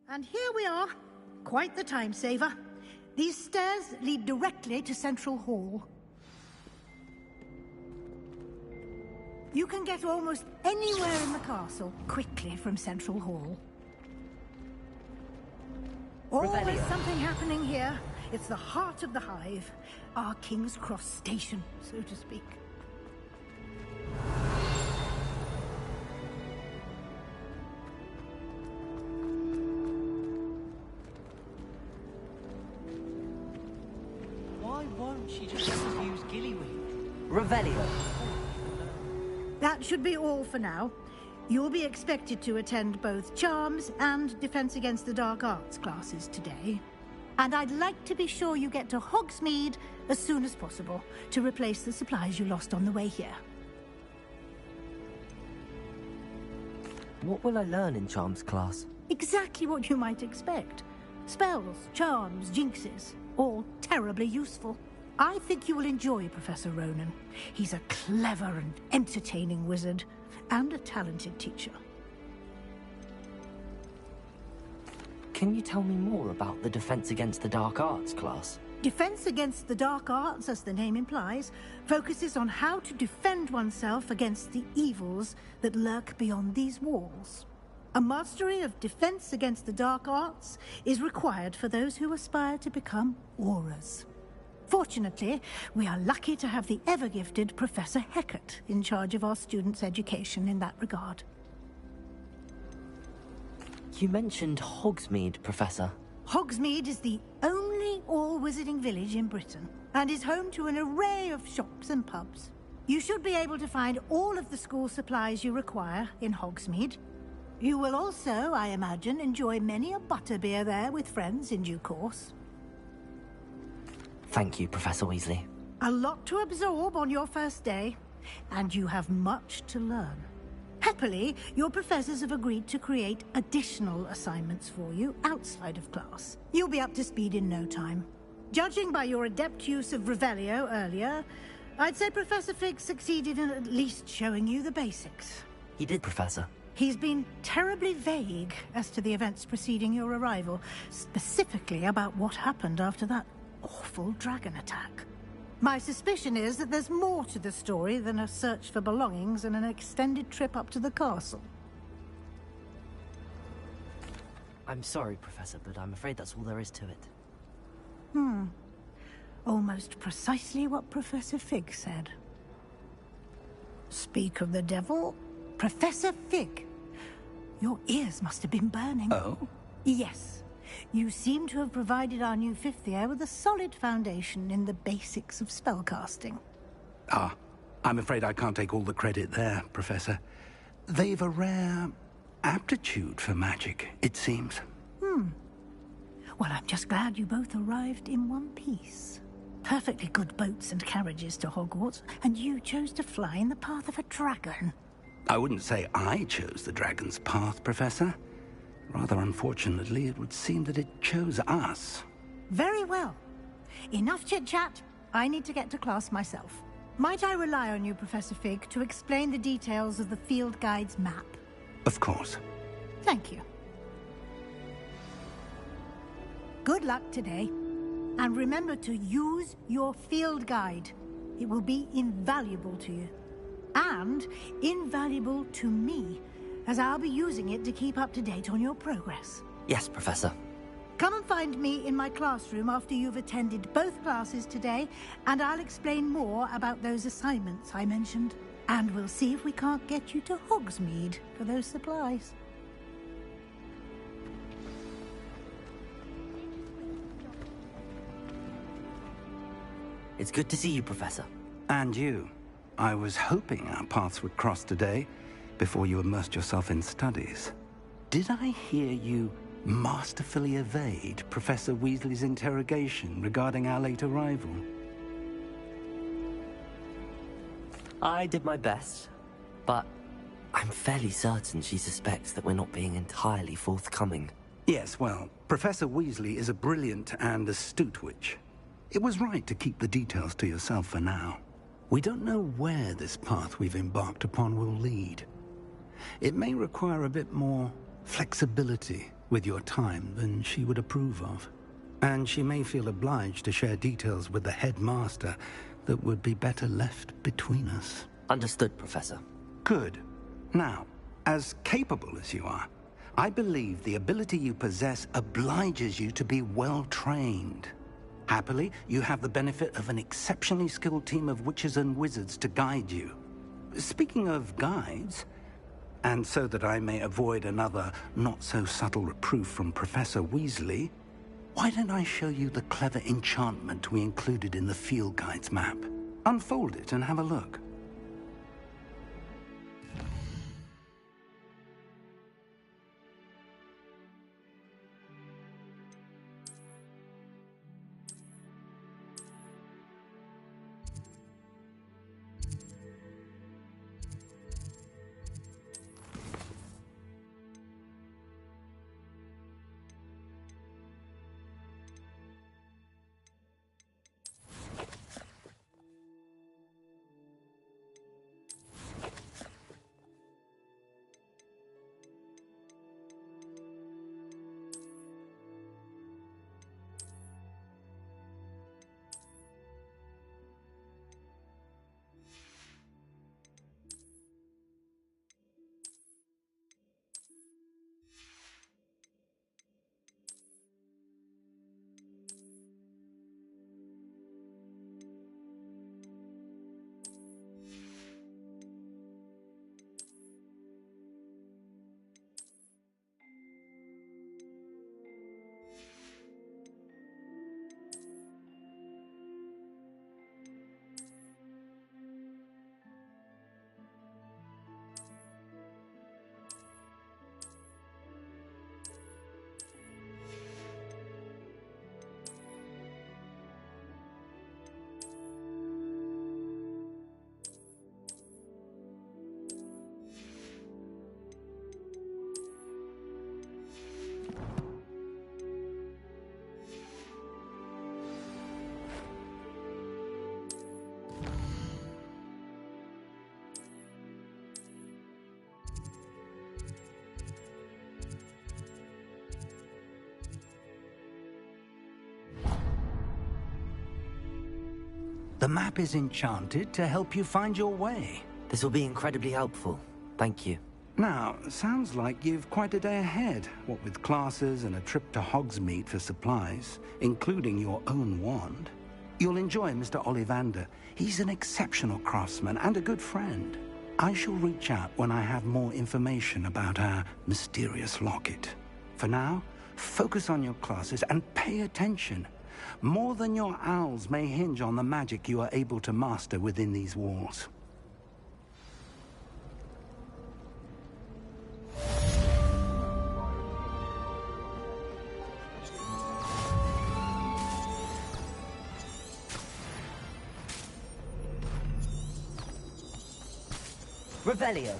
And here we are. Quite the time saver. These stairs lead directly to Central Hall. You can get almost anywhere in the castle quickly from Central Hall. Always something happening here. It's the heart of the Hive. Our King's Cross station, so to speak. She just use gillyweed. Revelio. That should be all for now. You'll be expected to attend both Charms and Defense Against the Dark Arts classes today. And I'd like to be sure you get to Hogsmeade as soon as possible to replace the supplies you lost on the way here. What will I learn in Charms class? Exactly what you might expect. Spells, charms, jinxes, all terribly useful. I think you will enjoy Professor Ronan. He's a clever and entertaining wizard, and a talented teacher. Can you tell me more about the Defense Against the Dark Arts class? Defense Against the Dark Arts, as the name implies, focuses on how to defend oneself against the evils that lurk beyond these walls. A mastery of Defense Against the Dark Arts is required for those who aspire to become Aurors. Fortunately, we are lucky to have the ever-gifted Professor Hecat in charge of our students' education in that regard. You mentioned Hogsmeade, Professor. Hogsmeade is the only all-wizarding village in Britain, and is home to an array of shops and pubs. You should be able to find all of the school supplies you require in Hogsmeade. You will also, I imagine, enjoy many a butterbeer there with friends in due course. Thank you, Professor Weasley. A lot to absorb on your first day, and you have much to learn. Happily, your professors have agreed to create additional assignments for you outside of class. You'll be up to speed in no time. Judging by your adept use of Revelio earlier, I'd say Professor Fig succeeded in at least showing you the basics. He did, Professor. He's been terribly vague as to the events preceding your arrival, specifically about what happened after that awful dragon attack. My suspicion is that there's more to the story than a search for belongings and an extended trip up to the castle. I'm sorry, Professor, but I'm afraid that's all there is to it. Almost precisely what Professor Fig said. Speak of the devil, Professor Fig. Your ears must have been burning. Oh? Yes. You seem to have provided our new fifth year with a solid foundation in the basics of spellcasting. Ah, I'm afraid I can't take all the credit there, Professor. They've a rare aptitude for magic, it seems. Well, I'm just glad you both arrived in one piece. Perfectly good boats and carriages to Hogwarts, and you chose to fly in the path of a dragon. I wouldn't say I chose the dragon's path, Professor. Rather unfortunately, it would seem that it chose us. Very well. Enough chit-chat. I need to get to class myself. Might I rely on you, Professor Fig, to explain the details of the field guide's map? Of course. Thank you. Good luck today. And remember to use your field guide. It will be invaluable to you. And invaluable to me, as I'll be using it to keep up to date on your progress. Yes, Professor. Come and find me in my classroom after you've attended both classes today, and I'll explain more about those assignments I mentioned. And we'll see if we can't get you to Hogsmeade for those supplies. It's good to see you, Professor. And you. I was hoping our paths would cross today, before you immersed yourself in studies. Did I hear you masterfully evade Professor Weasley's interrogation regarding our late arrival? I did my best, but I'm fairly certain she suspects that we're not being entirely forthcoming. Yes, well, Professor Weasley is a brilliant and astute witch. It was right to keep the details to yourself for now. We don't know where this path we've embarked upon will lead. It may require a bit more flexibility with your time than she would approve of. And she may feel obliged to share details with the headmaster that would be better left between us. Understood, Professor. Good. Now, as capable as you are, I believe the ability you possess obliges you to be well-trained. Happily, you have the benefit of an exceptionally skilled team of witches and wizards to guide you. Speaking of guides, and so that I may avoid another not-so-subtle reproof from Professor Weasley, why don't I show you the clever enchantment we included in the field guide's map? Unfold it and have a look. The map is enchanted to help you find your way. This will be incredibly helpful. Thank you. Now, sounds like you've quite a day ahead, what with classes and a trip to Hogsmeade for supplies, including your own wand. You'll enjoy Mr. Ollivander. He's an exceptional craftsman and a good friend. I shall reach out when I have more information about our mysterious locket. For now, focus on your classes and pay attention. More than your owls may hinge on the magic you are able to master within these walls. Revelio.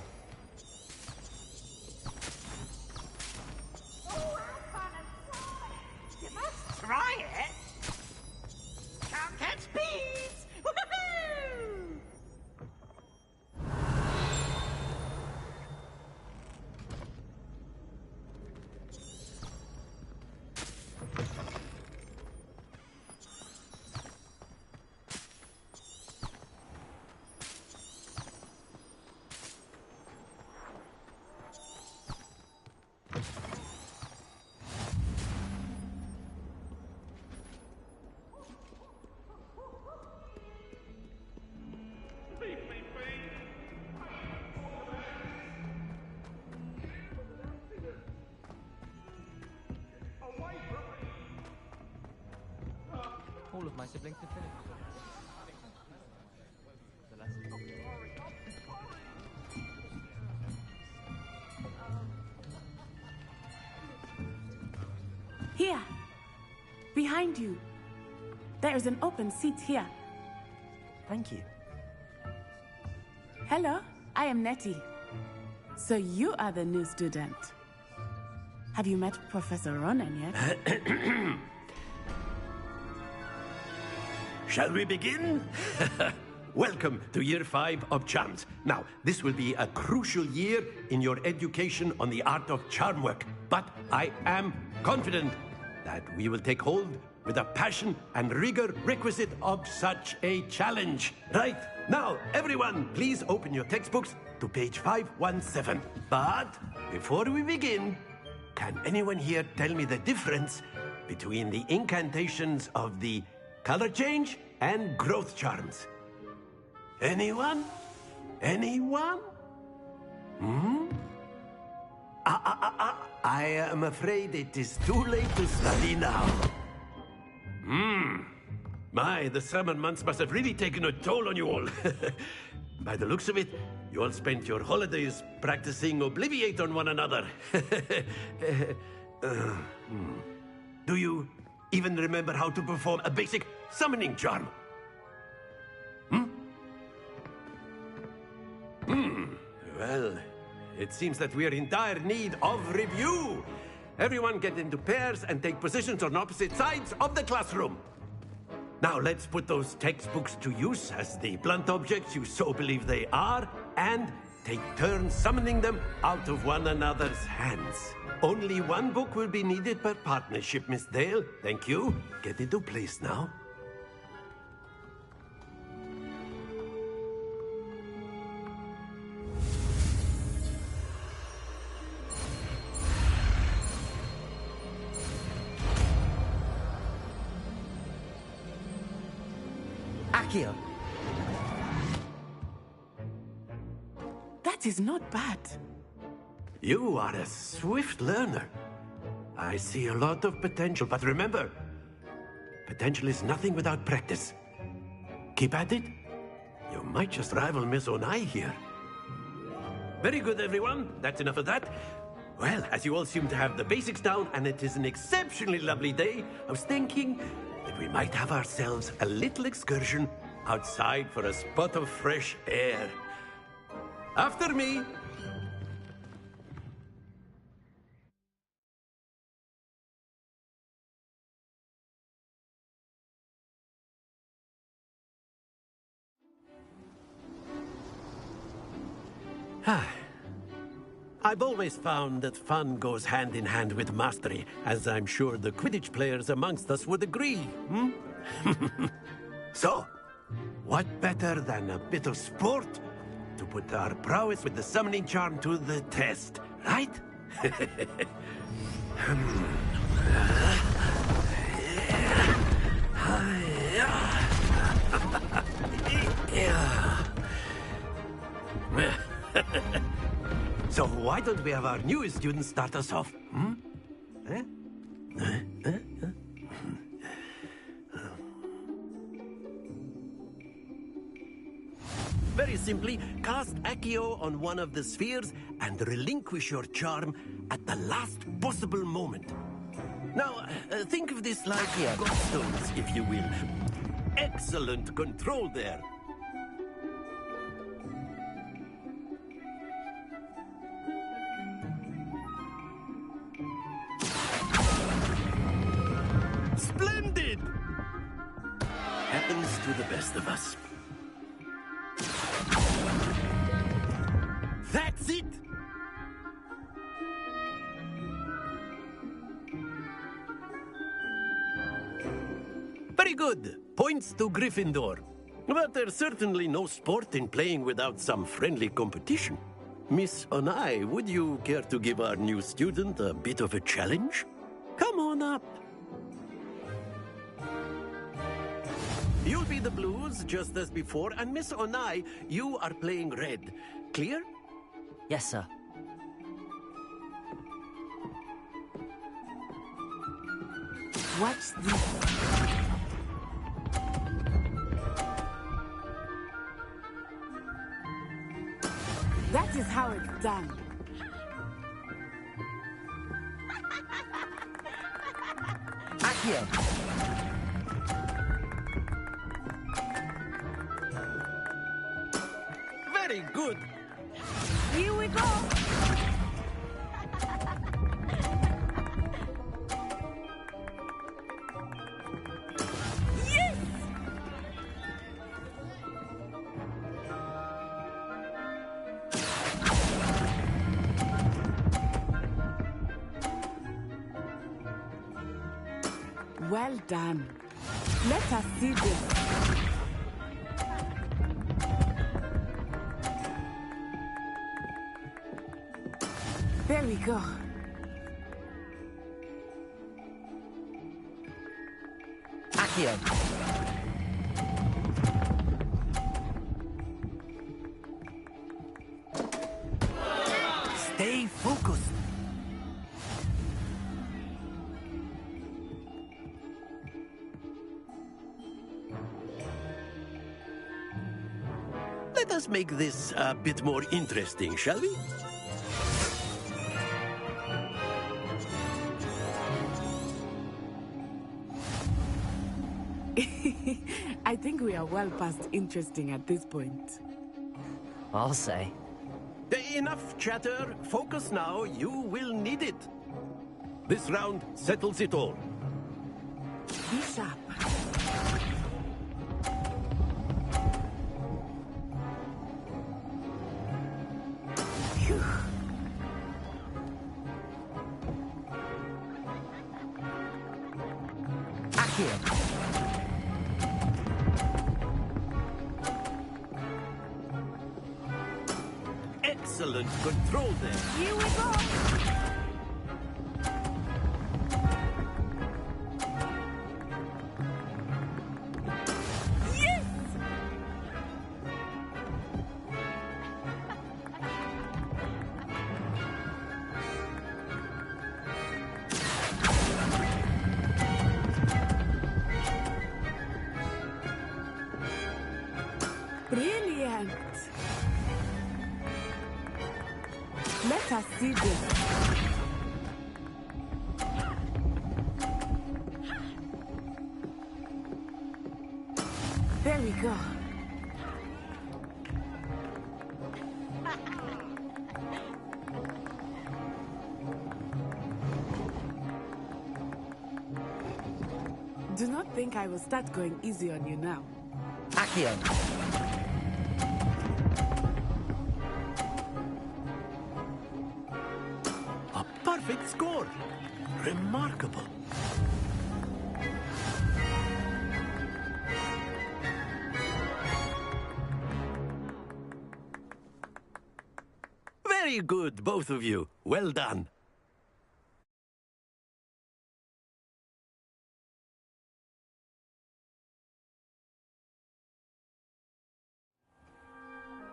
You must try it. Can't catch bees. Woohoo! all of my siblings to finish the lesson. Here. Behind you. There is an open seat here. Thank you. Hello, I am Nettie. So you are the new student. Have you met Professor Ronan yet? Shall we begin? Welcome to Year 5 of Charms. Now, this will be a crucial year in your education on the art of charm work, but I am confident that we will take hold with the passion and rigor requisite of such a challenge. Right, now, everyone, please open your textbooks to page 517. But before we begin, can anyone here tell me the difference between the incantations of the color change and growth charms? Anyone? Anyone? I am afraid it is too late to study now. My, the summer months must have really taken a toll on you all. By the looks of it, you all spent your holidays practicing Obliviate on one another. Do you even remember how to perform a basic summoning charm? Well, it seems that we are in dire need of review. Everyone get into pairs and take positions on opposite sides of the classroom. Now let's put those textbooks to use as the blunt objects you so believe they are, and take turns summoning them out of one another's hands. Only one book will be needed per partnership, Miss Dale. Thank you. Get into place now. Accio. That is not bad. You are a swift learner. I see a lot of potential, but remember, potential is nothing without practice. Keep at it. You might just rival Miss Onai here. Very good, everyone. That's enough of that. Well, as you all seem to have the basics down, and it is an exceptionally lovely day, I was thinking that we might have ourselves a little excursion outside for a spot of fresh air. After me. I've always found that fun goes hand in hand with mastery, as I'm sure the Quidditch players amongst us would agree, So, what better than a bit of sport to put our prowess with the summoning charm to the test, right? So why don't we have our newest student start us off? Very simply, cast Accio on one of the spheres and relinquish your charm at the last possible moment. Now, think of this like gobstones, if you will. Excellent control there. Splendid! Happens to the best of us. That's it! Very good. Points to Gryffindor. But there's certainly no sport in playing without some friendly competition. Miss Onai, would you care to give our new student a bit of a challenge? Come on up. You'll be the blues, just as before, and Miss Onai, you are playing red. Clear? Yes, sir. What's this? done. Accio! Very good. Here we go. Yes! Well done. Let us see this. There we go. Accio! Stay focused. Let us make this a bit more interesting, shall we? I think we are well past interesting at this point. I'll say. Enough chatter. Focus now. You will need it. This round settles it all. Be sharp. Phew. Accio! Excellent control there. Here we go. Yes! Brilliant. Let us see this. There we go. Do not think I will start going easy on you now. Accio! A perfect score. Remarkable. Very good, both of you. Well done.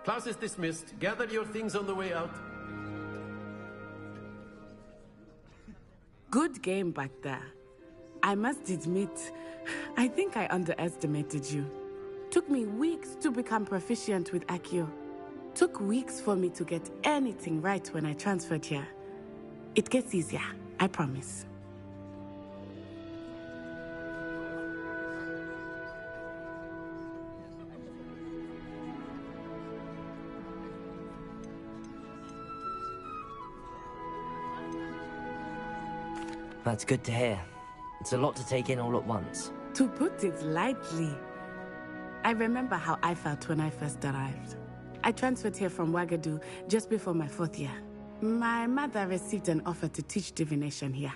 Class is dismissed. Gather your things on the way out. Good game back there. I must admit, I think I underestimated you. Took me weeks to become proficient with Accio. Took weeks for me to get anything right when I transferred here. It gets easier, I promise. That's good to hear. It's a lot to take in all at once. To put it lightly, I remember how I felt when I first arrived. I transferred here from Wagadu just before my 4th year. My mother received an offer to teach divination here.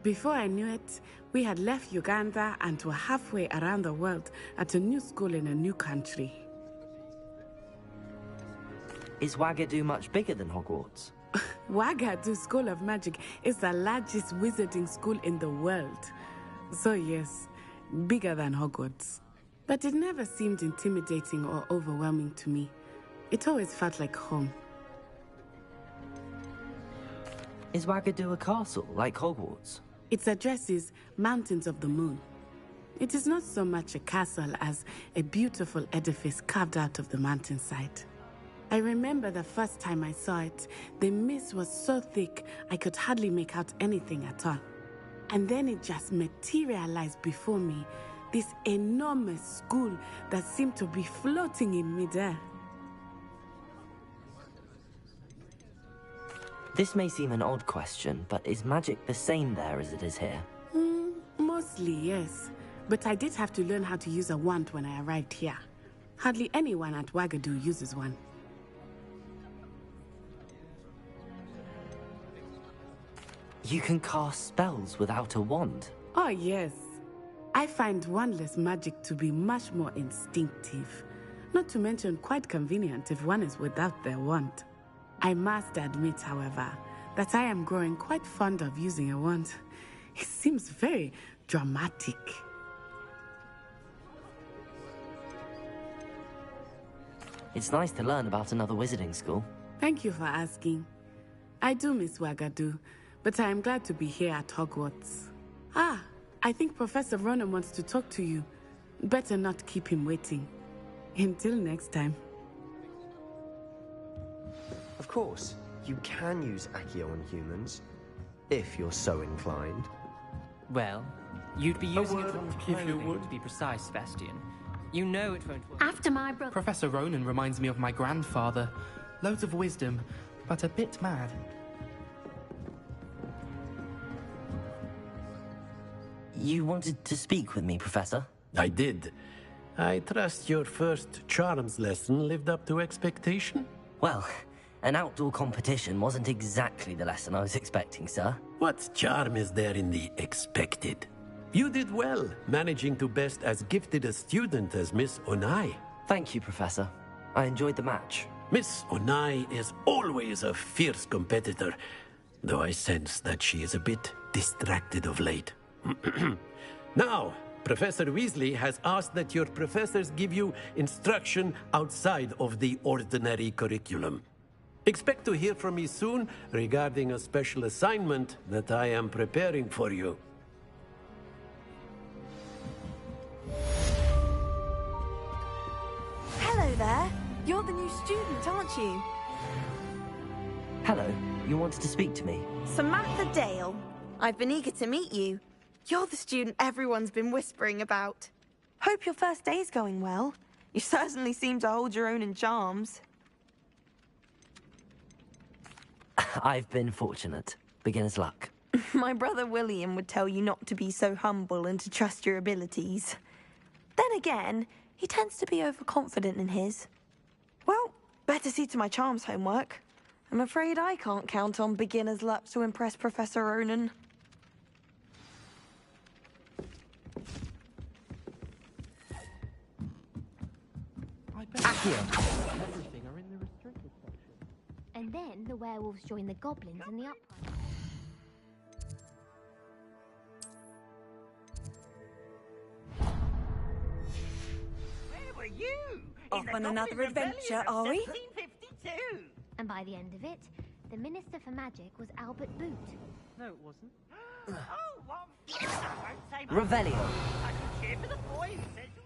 Before I knew it, we had left Uganda and were halfway around the world at a new school in a new country. Is Wagadu much bigger than Hogwarts? Wagadu School of Magic is the largest wizarding school in the world. So yes, bigger than Hogwarts. But it never seemed intimidating or overwhelming to me. It always felt like home. Is Wagadu a castle, like Hogwarts? Its address is Mountains of the Moon. It is not so much a castle as a beautiful edifice carved out of the mountainside. I remember the first time I saw it, the mist was so thick I could hardly make out anything at all. And then it just materialized before me, this enormous school that seemed to be floating in midair. This may seem an odd question, but is magic the same there as it is here? Mostly, yes. But I did have to learn how to use a wand when I arrived here. Hardly anyone at Wagadu uses one. You can cast spells without a wand? Oh, yes. I find wandless magic to be much more instinctive. Not to mention quite convenient if one is without their wand. I must admit, however, that I am growing quite fond of using a wand. It seems very dramatic. It's nice to learn about another wizarding school. Thank you for asking. I do miss Wagadu, but I am glad to be here at Hogwarts. Ah, I think Professor Ronan wants to talk to you. Better not keep him waiting. Until next time. Of course, you can use Accio on humans, if you're so inclined. Well, you'd be using it on clothing, to be precise, Sebastian. You know it won't work. After my brother... Professor Ronan reminds me of my grandfather. Loads of wisdom, but a bit mad. You wanted to speak with me, Professor? I did. I trust your first charms lesson lived up to expectation? Well, an outdoor competition wasn't exactly the lesson I was expecting, sir. What charm is there in the expected? You did well, managing to best as gifted a student as Miss Onai. Thank you, Professor. I enjoyed the match. Miss Onai is always a fierce competitor, though I sense that she is a bit distracted of late. Now, Professor Weasley has asked that your professors give you instruction outside of the ordinary curriculum. Expect to hear from me soon regarding a special assignment that I am preparing for you. Hello there. You're the new student, aren't you? Hello. You wanted to speak to me? Samantha Dale. I've been eager to meet you. You're the student everyone's been whispering about. Hope your first day's going well. You certainly seem to hold your own in charms. I've been fortunate. Beginner's luck. My brother William would tell you not to be so humble and to trust your abilities. Then again, he tends to be overconfident in his. Well, better see to my charms homework. I'm afraid I can't count on beginner's luck to impress Professor Ronan. Accio! Everything are in the restricted section. And then the werewolves join the goblins in the upright. Where were you? Off on another adventure, are we? 1752. And by the end of it, the Minister for Magic was Albert Boot. No, it wasn't. Oh, what? I won't say much. Revelio. I can cheer for the boy who says you're...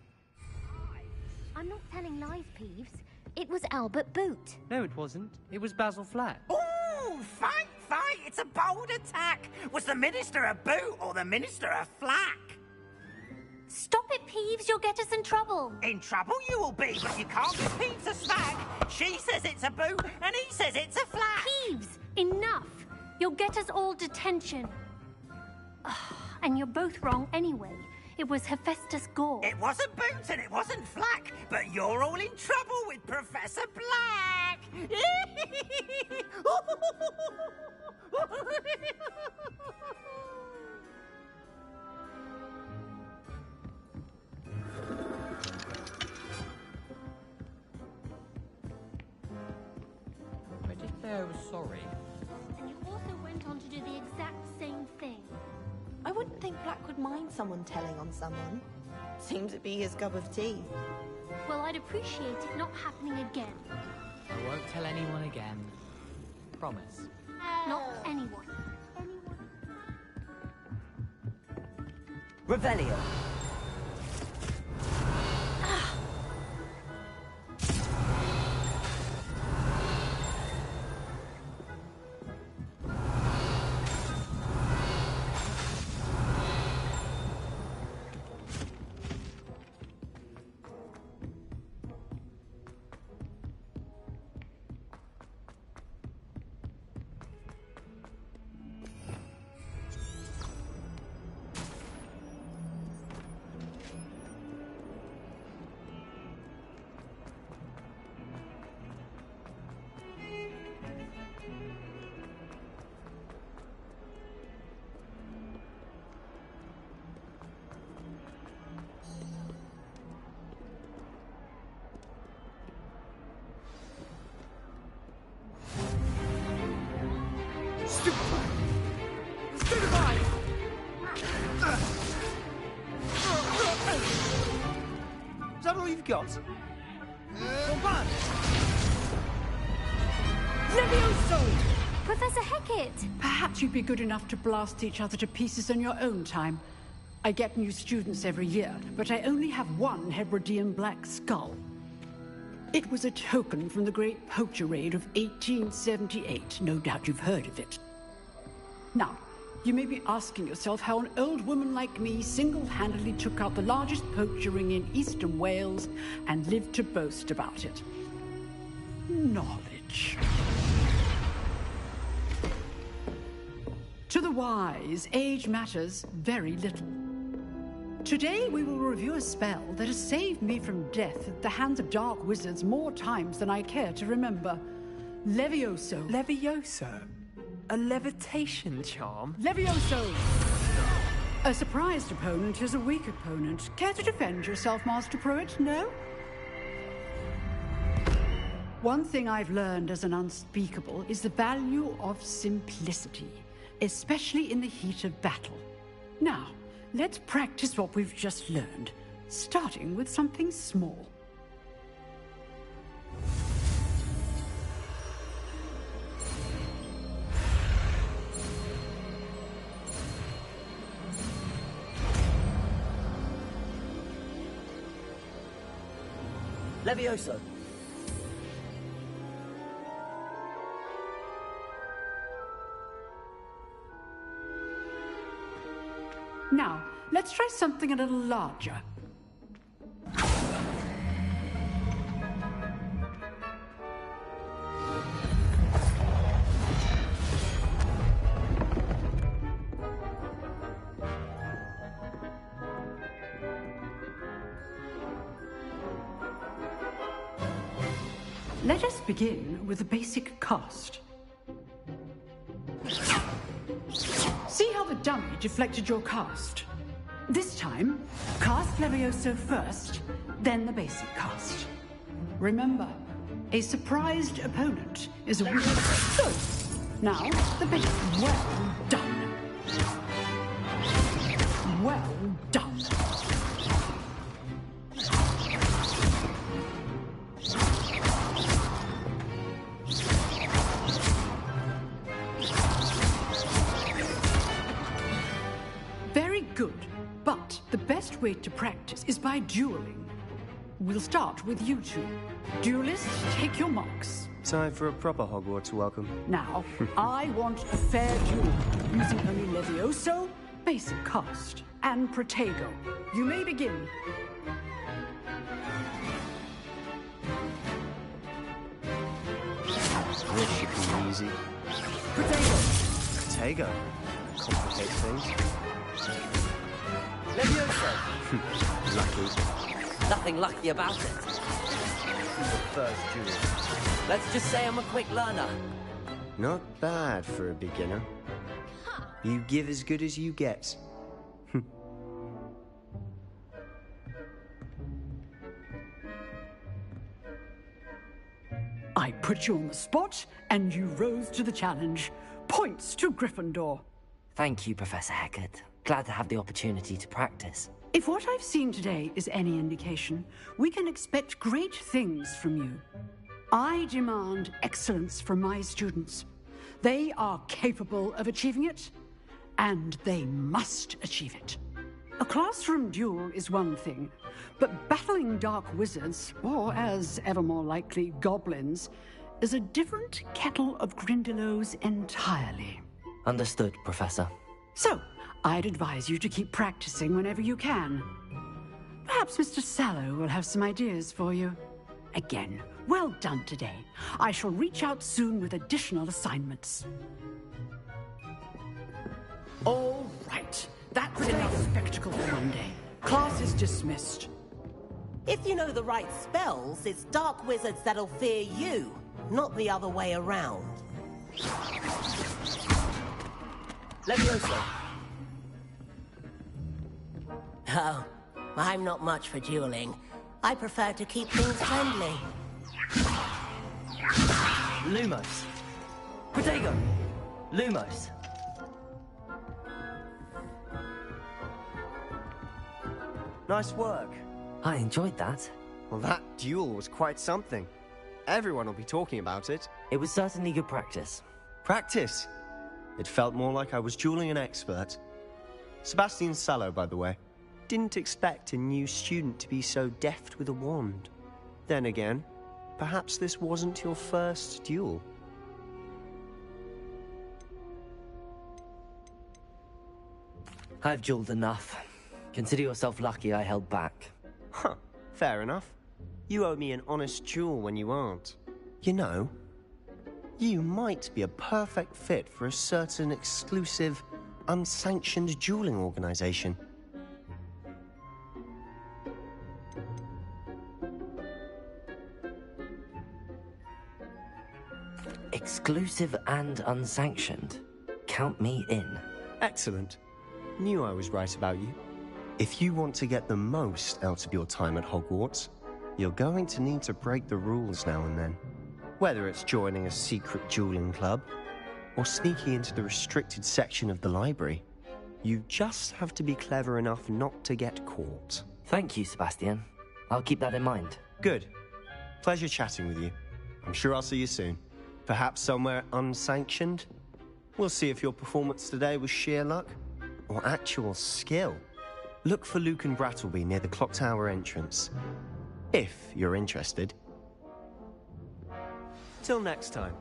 I'm not telling lies, Peeves. It was Albert Boot. No, it wasn't. It was Basil Flat. Oh, fight, fight! It's a bold attack! Was the Minister a boot or the Minister a flack? Stop it, Peeves. You'll get us in trouble. In trouble you will be, but you can't give Peeves a smack. She says it's a boot, and he says it's a flack. Peeves, enough. You'll get us all detention. And you're both wrong anyway. It was Hephaestus Gore. It wasn't Boots and it wasn't Flack, but you're all in trouble with Professor Black! I did say I was sorry. And you also went on to do the exact same thing. I wouldn't think Black would mind someone telling on someone. Seemed to be his cup of tea. Well, I'd appreciate it not happening again. I won't tell anyone again. Promise. Not anyone. Revelio. all you've got? Bombard! Levioso! Professor Hecat! Perhaps you'd be good enough to blast each other to pieces in your own time. I get new students every year, but I only have one Hebridean black skull. It was a token from the Great Poacher Raid of 1878. No doubt you've heard of it. Now, you may be asking yourself how an old woman like me single-handedly took out the largest poacher ring in eastern Wales and lived to boast about it. Knowledge. To the wise, age matters very little. Today we will review a spell that has saved me from death at the hands of dark wizards more times than I care to remember. Levioso. Levioso? A levitation charm? Levioso! A surprised opponent is a weak opponent. Care to defend yourself, Master Pruitt? No? One thing I've learned as an unspeakable is the value of simplicity, especially in the heat of battle. Now, let's practice what we've just learned, starting with something small. Levioso. Now, let's try something a little larger. Let us begin with the basic cast. See how the dummy deflected your cast? This time, cast Levioso first, then the basic cast. Remember, a surprised opponent is a weak. So, now the basic. Well done. Well done. Good, but the best way to practice is by dueling. We'll start with you two. Duelists, take your marks. Time for a proper Hogwarts welcome. Now, I want a fair duel, using only Levioso, basic cast, and Protego. You may begin. This should be easy. Protego. Complicate things. Levioso. Lucky. Nothing lucky about it. The first duel. Let's just say I'm a quick learner. Not bad for a beginner. You give as good as you get. I put you on the spot, and you rose to the challenge. Points to Gryffindor. Thank you, Professor Hecat. Glad to have the opportunity to practice. If what I've seen today is any indication, we can expect great things from you. I demand excellence from my students. They are capable of achieving it, and they must achieve it. A classroom duel is one thing, but battling dark wizards, or as ever more likely, goblins, is a different kettle of Grindylows entirely. Understood, Professor. So, I'd advise you to keep practicing whenever you can. Perhaps Mr. Sallow will have some ideas for you. Again, well done today. I shall reach out soon with additional assignments. All right. That's enough spectacle for one day. Class is dismissed. If you know the right spells, it's dark wizards that'll fear you, not the other way around. Levioso. Oh, I'm not much for dueling. I prefer to keep things friendly. Lumos. Protego. Lumos. Nice work. I enjoyed that. Well, that duel was quite something. Everyone will be talking about it. It was certainly good practice. Practice? It felt more like I was dueling an expert. Sebastian Sallow, by the way. Didn't expect a new student to be so deft with a wand. Then again, perhaps this wasn't your first duel. I've dueled enough. Consider yourself lucky I held back. Huh, fair enough. You owe me an honest duel when you aren't. You know, you might be a perfect fit for a certain exclusive, unsanctioned dueling organization. Exclusive and unsanctioned. Count me in. Excellent. Knew I was right about you. If you want to get the most out of your time at Hogwarts, you're going to need to break the rules now and then. Whether it's joining a secret dueling club, or sneaking into the restricted section of the library, you just have to be clever enough not to get caught. Thank you, Sebastian. I'll keep that in mind. Good. Pleasure chatting with you. I'm sure I'll see you soon. Perhaps somewhere unsanctioned? We'll see if your performance today was sheer luck, or actual skill. Look for Luke and Brattleby near the clock tower entrance. If you're interested. Till next time.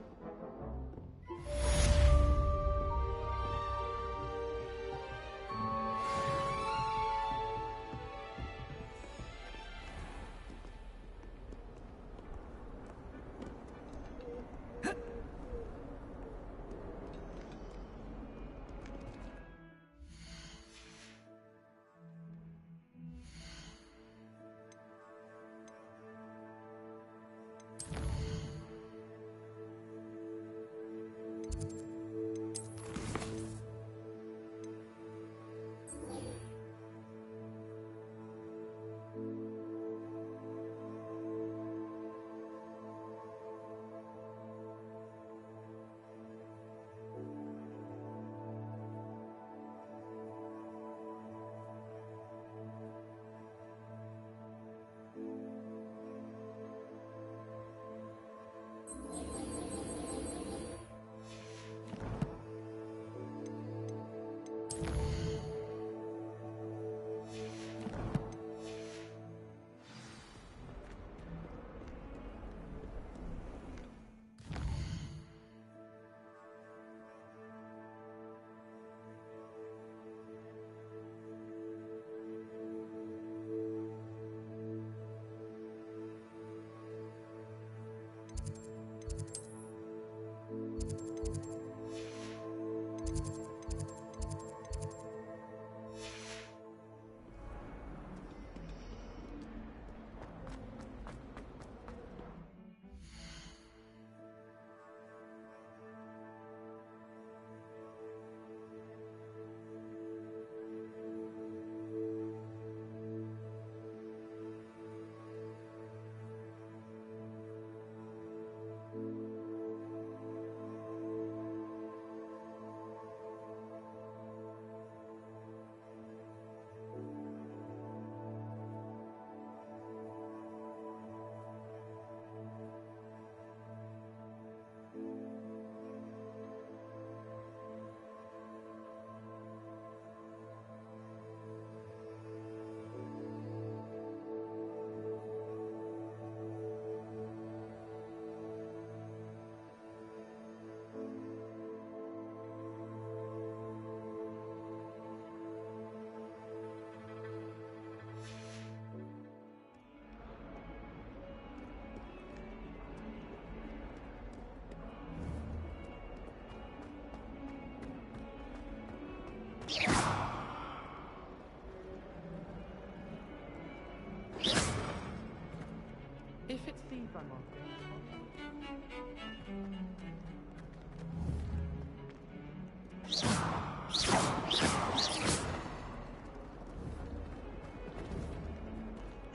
If it's these I'm after.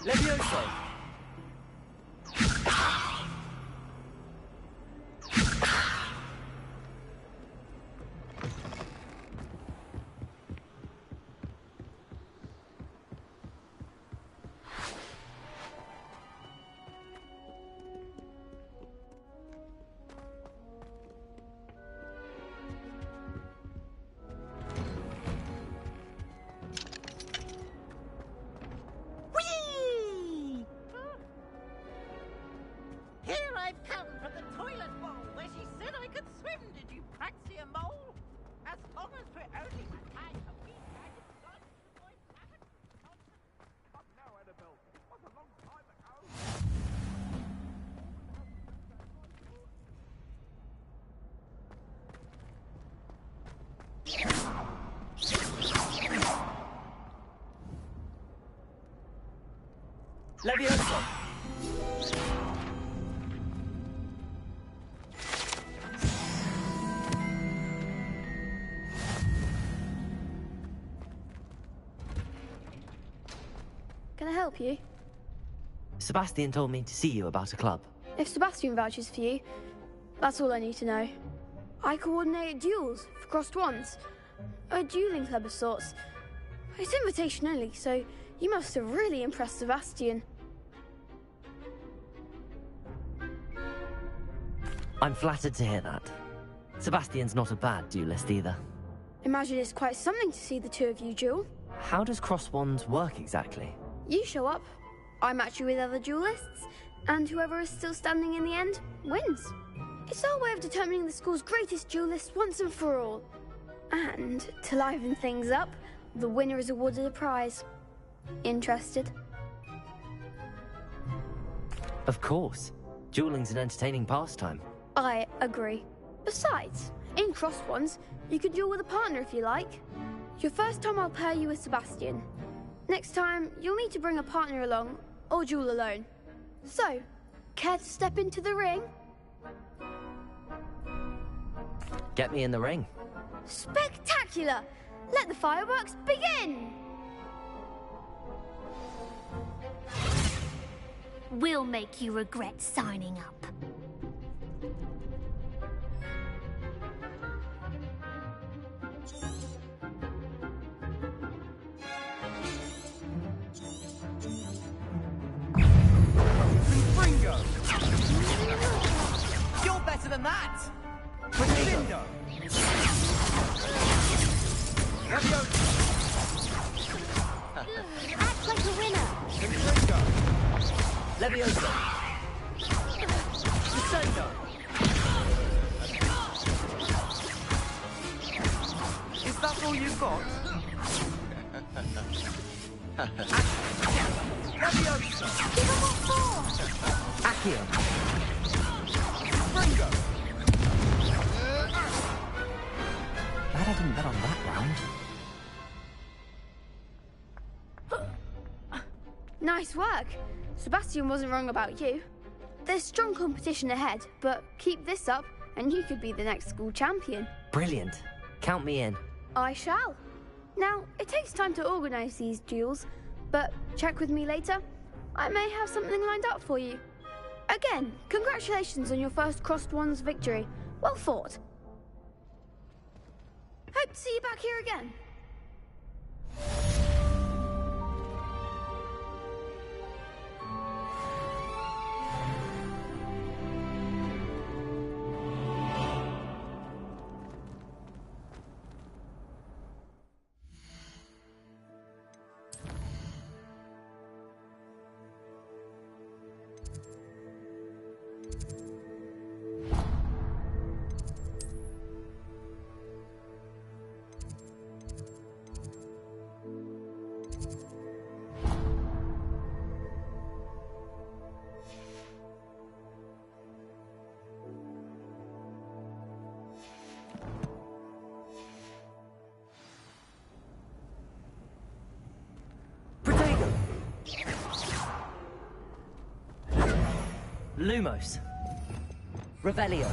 Levioso! Levioso! Can I help you? Sebastian told me to see you about a club. If Sebastian vouches for you, that's all I need to know. I coordinate duels for crossed wands. A dueling club of sorts. It's invitation only, so you must have really impressed Sebastian. I'm flattered to hear that. Sebastian's not a bad duelist either. Imagine it's quite something to see the two of you duel. How does cross wands work exactly? You show up, I match you with other duelists, and whoever is still standing in the end wins. It's our way of determining the school's greatest duelist once and for all. And to liven things up, the winner is awarded a prize. Interested? Of course. Dueling's an entertaining pastime. I agree. Besides, in crossed wands, you can duel with a partner if you like. Your first time I'll pair you with Sebastian. Next time, you'll need to bring a partner along, or duel alone. So, care to step into the ring? Get me in the ring. Spectacular! Let the fireworks begin! We'll make you regret signing up. Bingo! You're better than that! Bingo! Act like a winner! Bingo! Levioso! Descendo! Is that all you've got? Levioso! Give him what for! Accio! Bingo! Glad I didn't bet on that round. Nice work. Sebastian wasn't wrong about you. There's strong competition ahead, but keep this up and you could be the next school champion. Brilliant. Count me in. I shall. Now, it takes time to organise these duels, but check with me later. I may have something lined up for you. Again, congratulations on your first crossed wands victory. Well fought. Hope to see you back here again. Lumos. Revelio.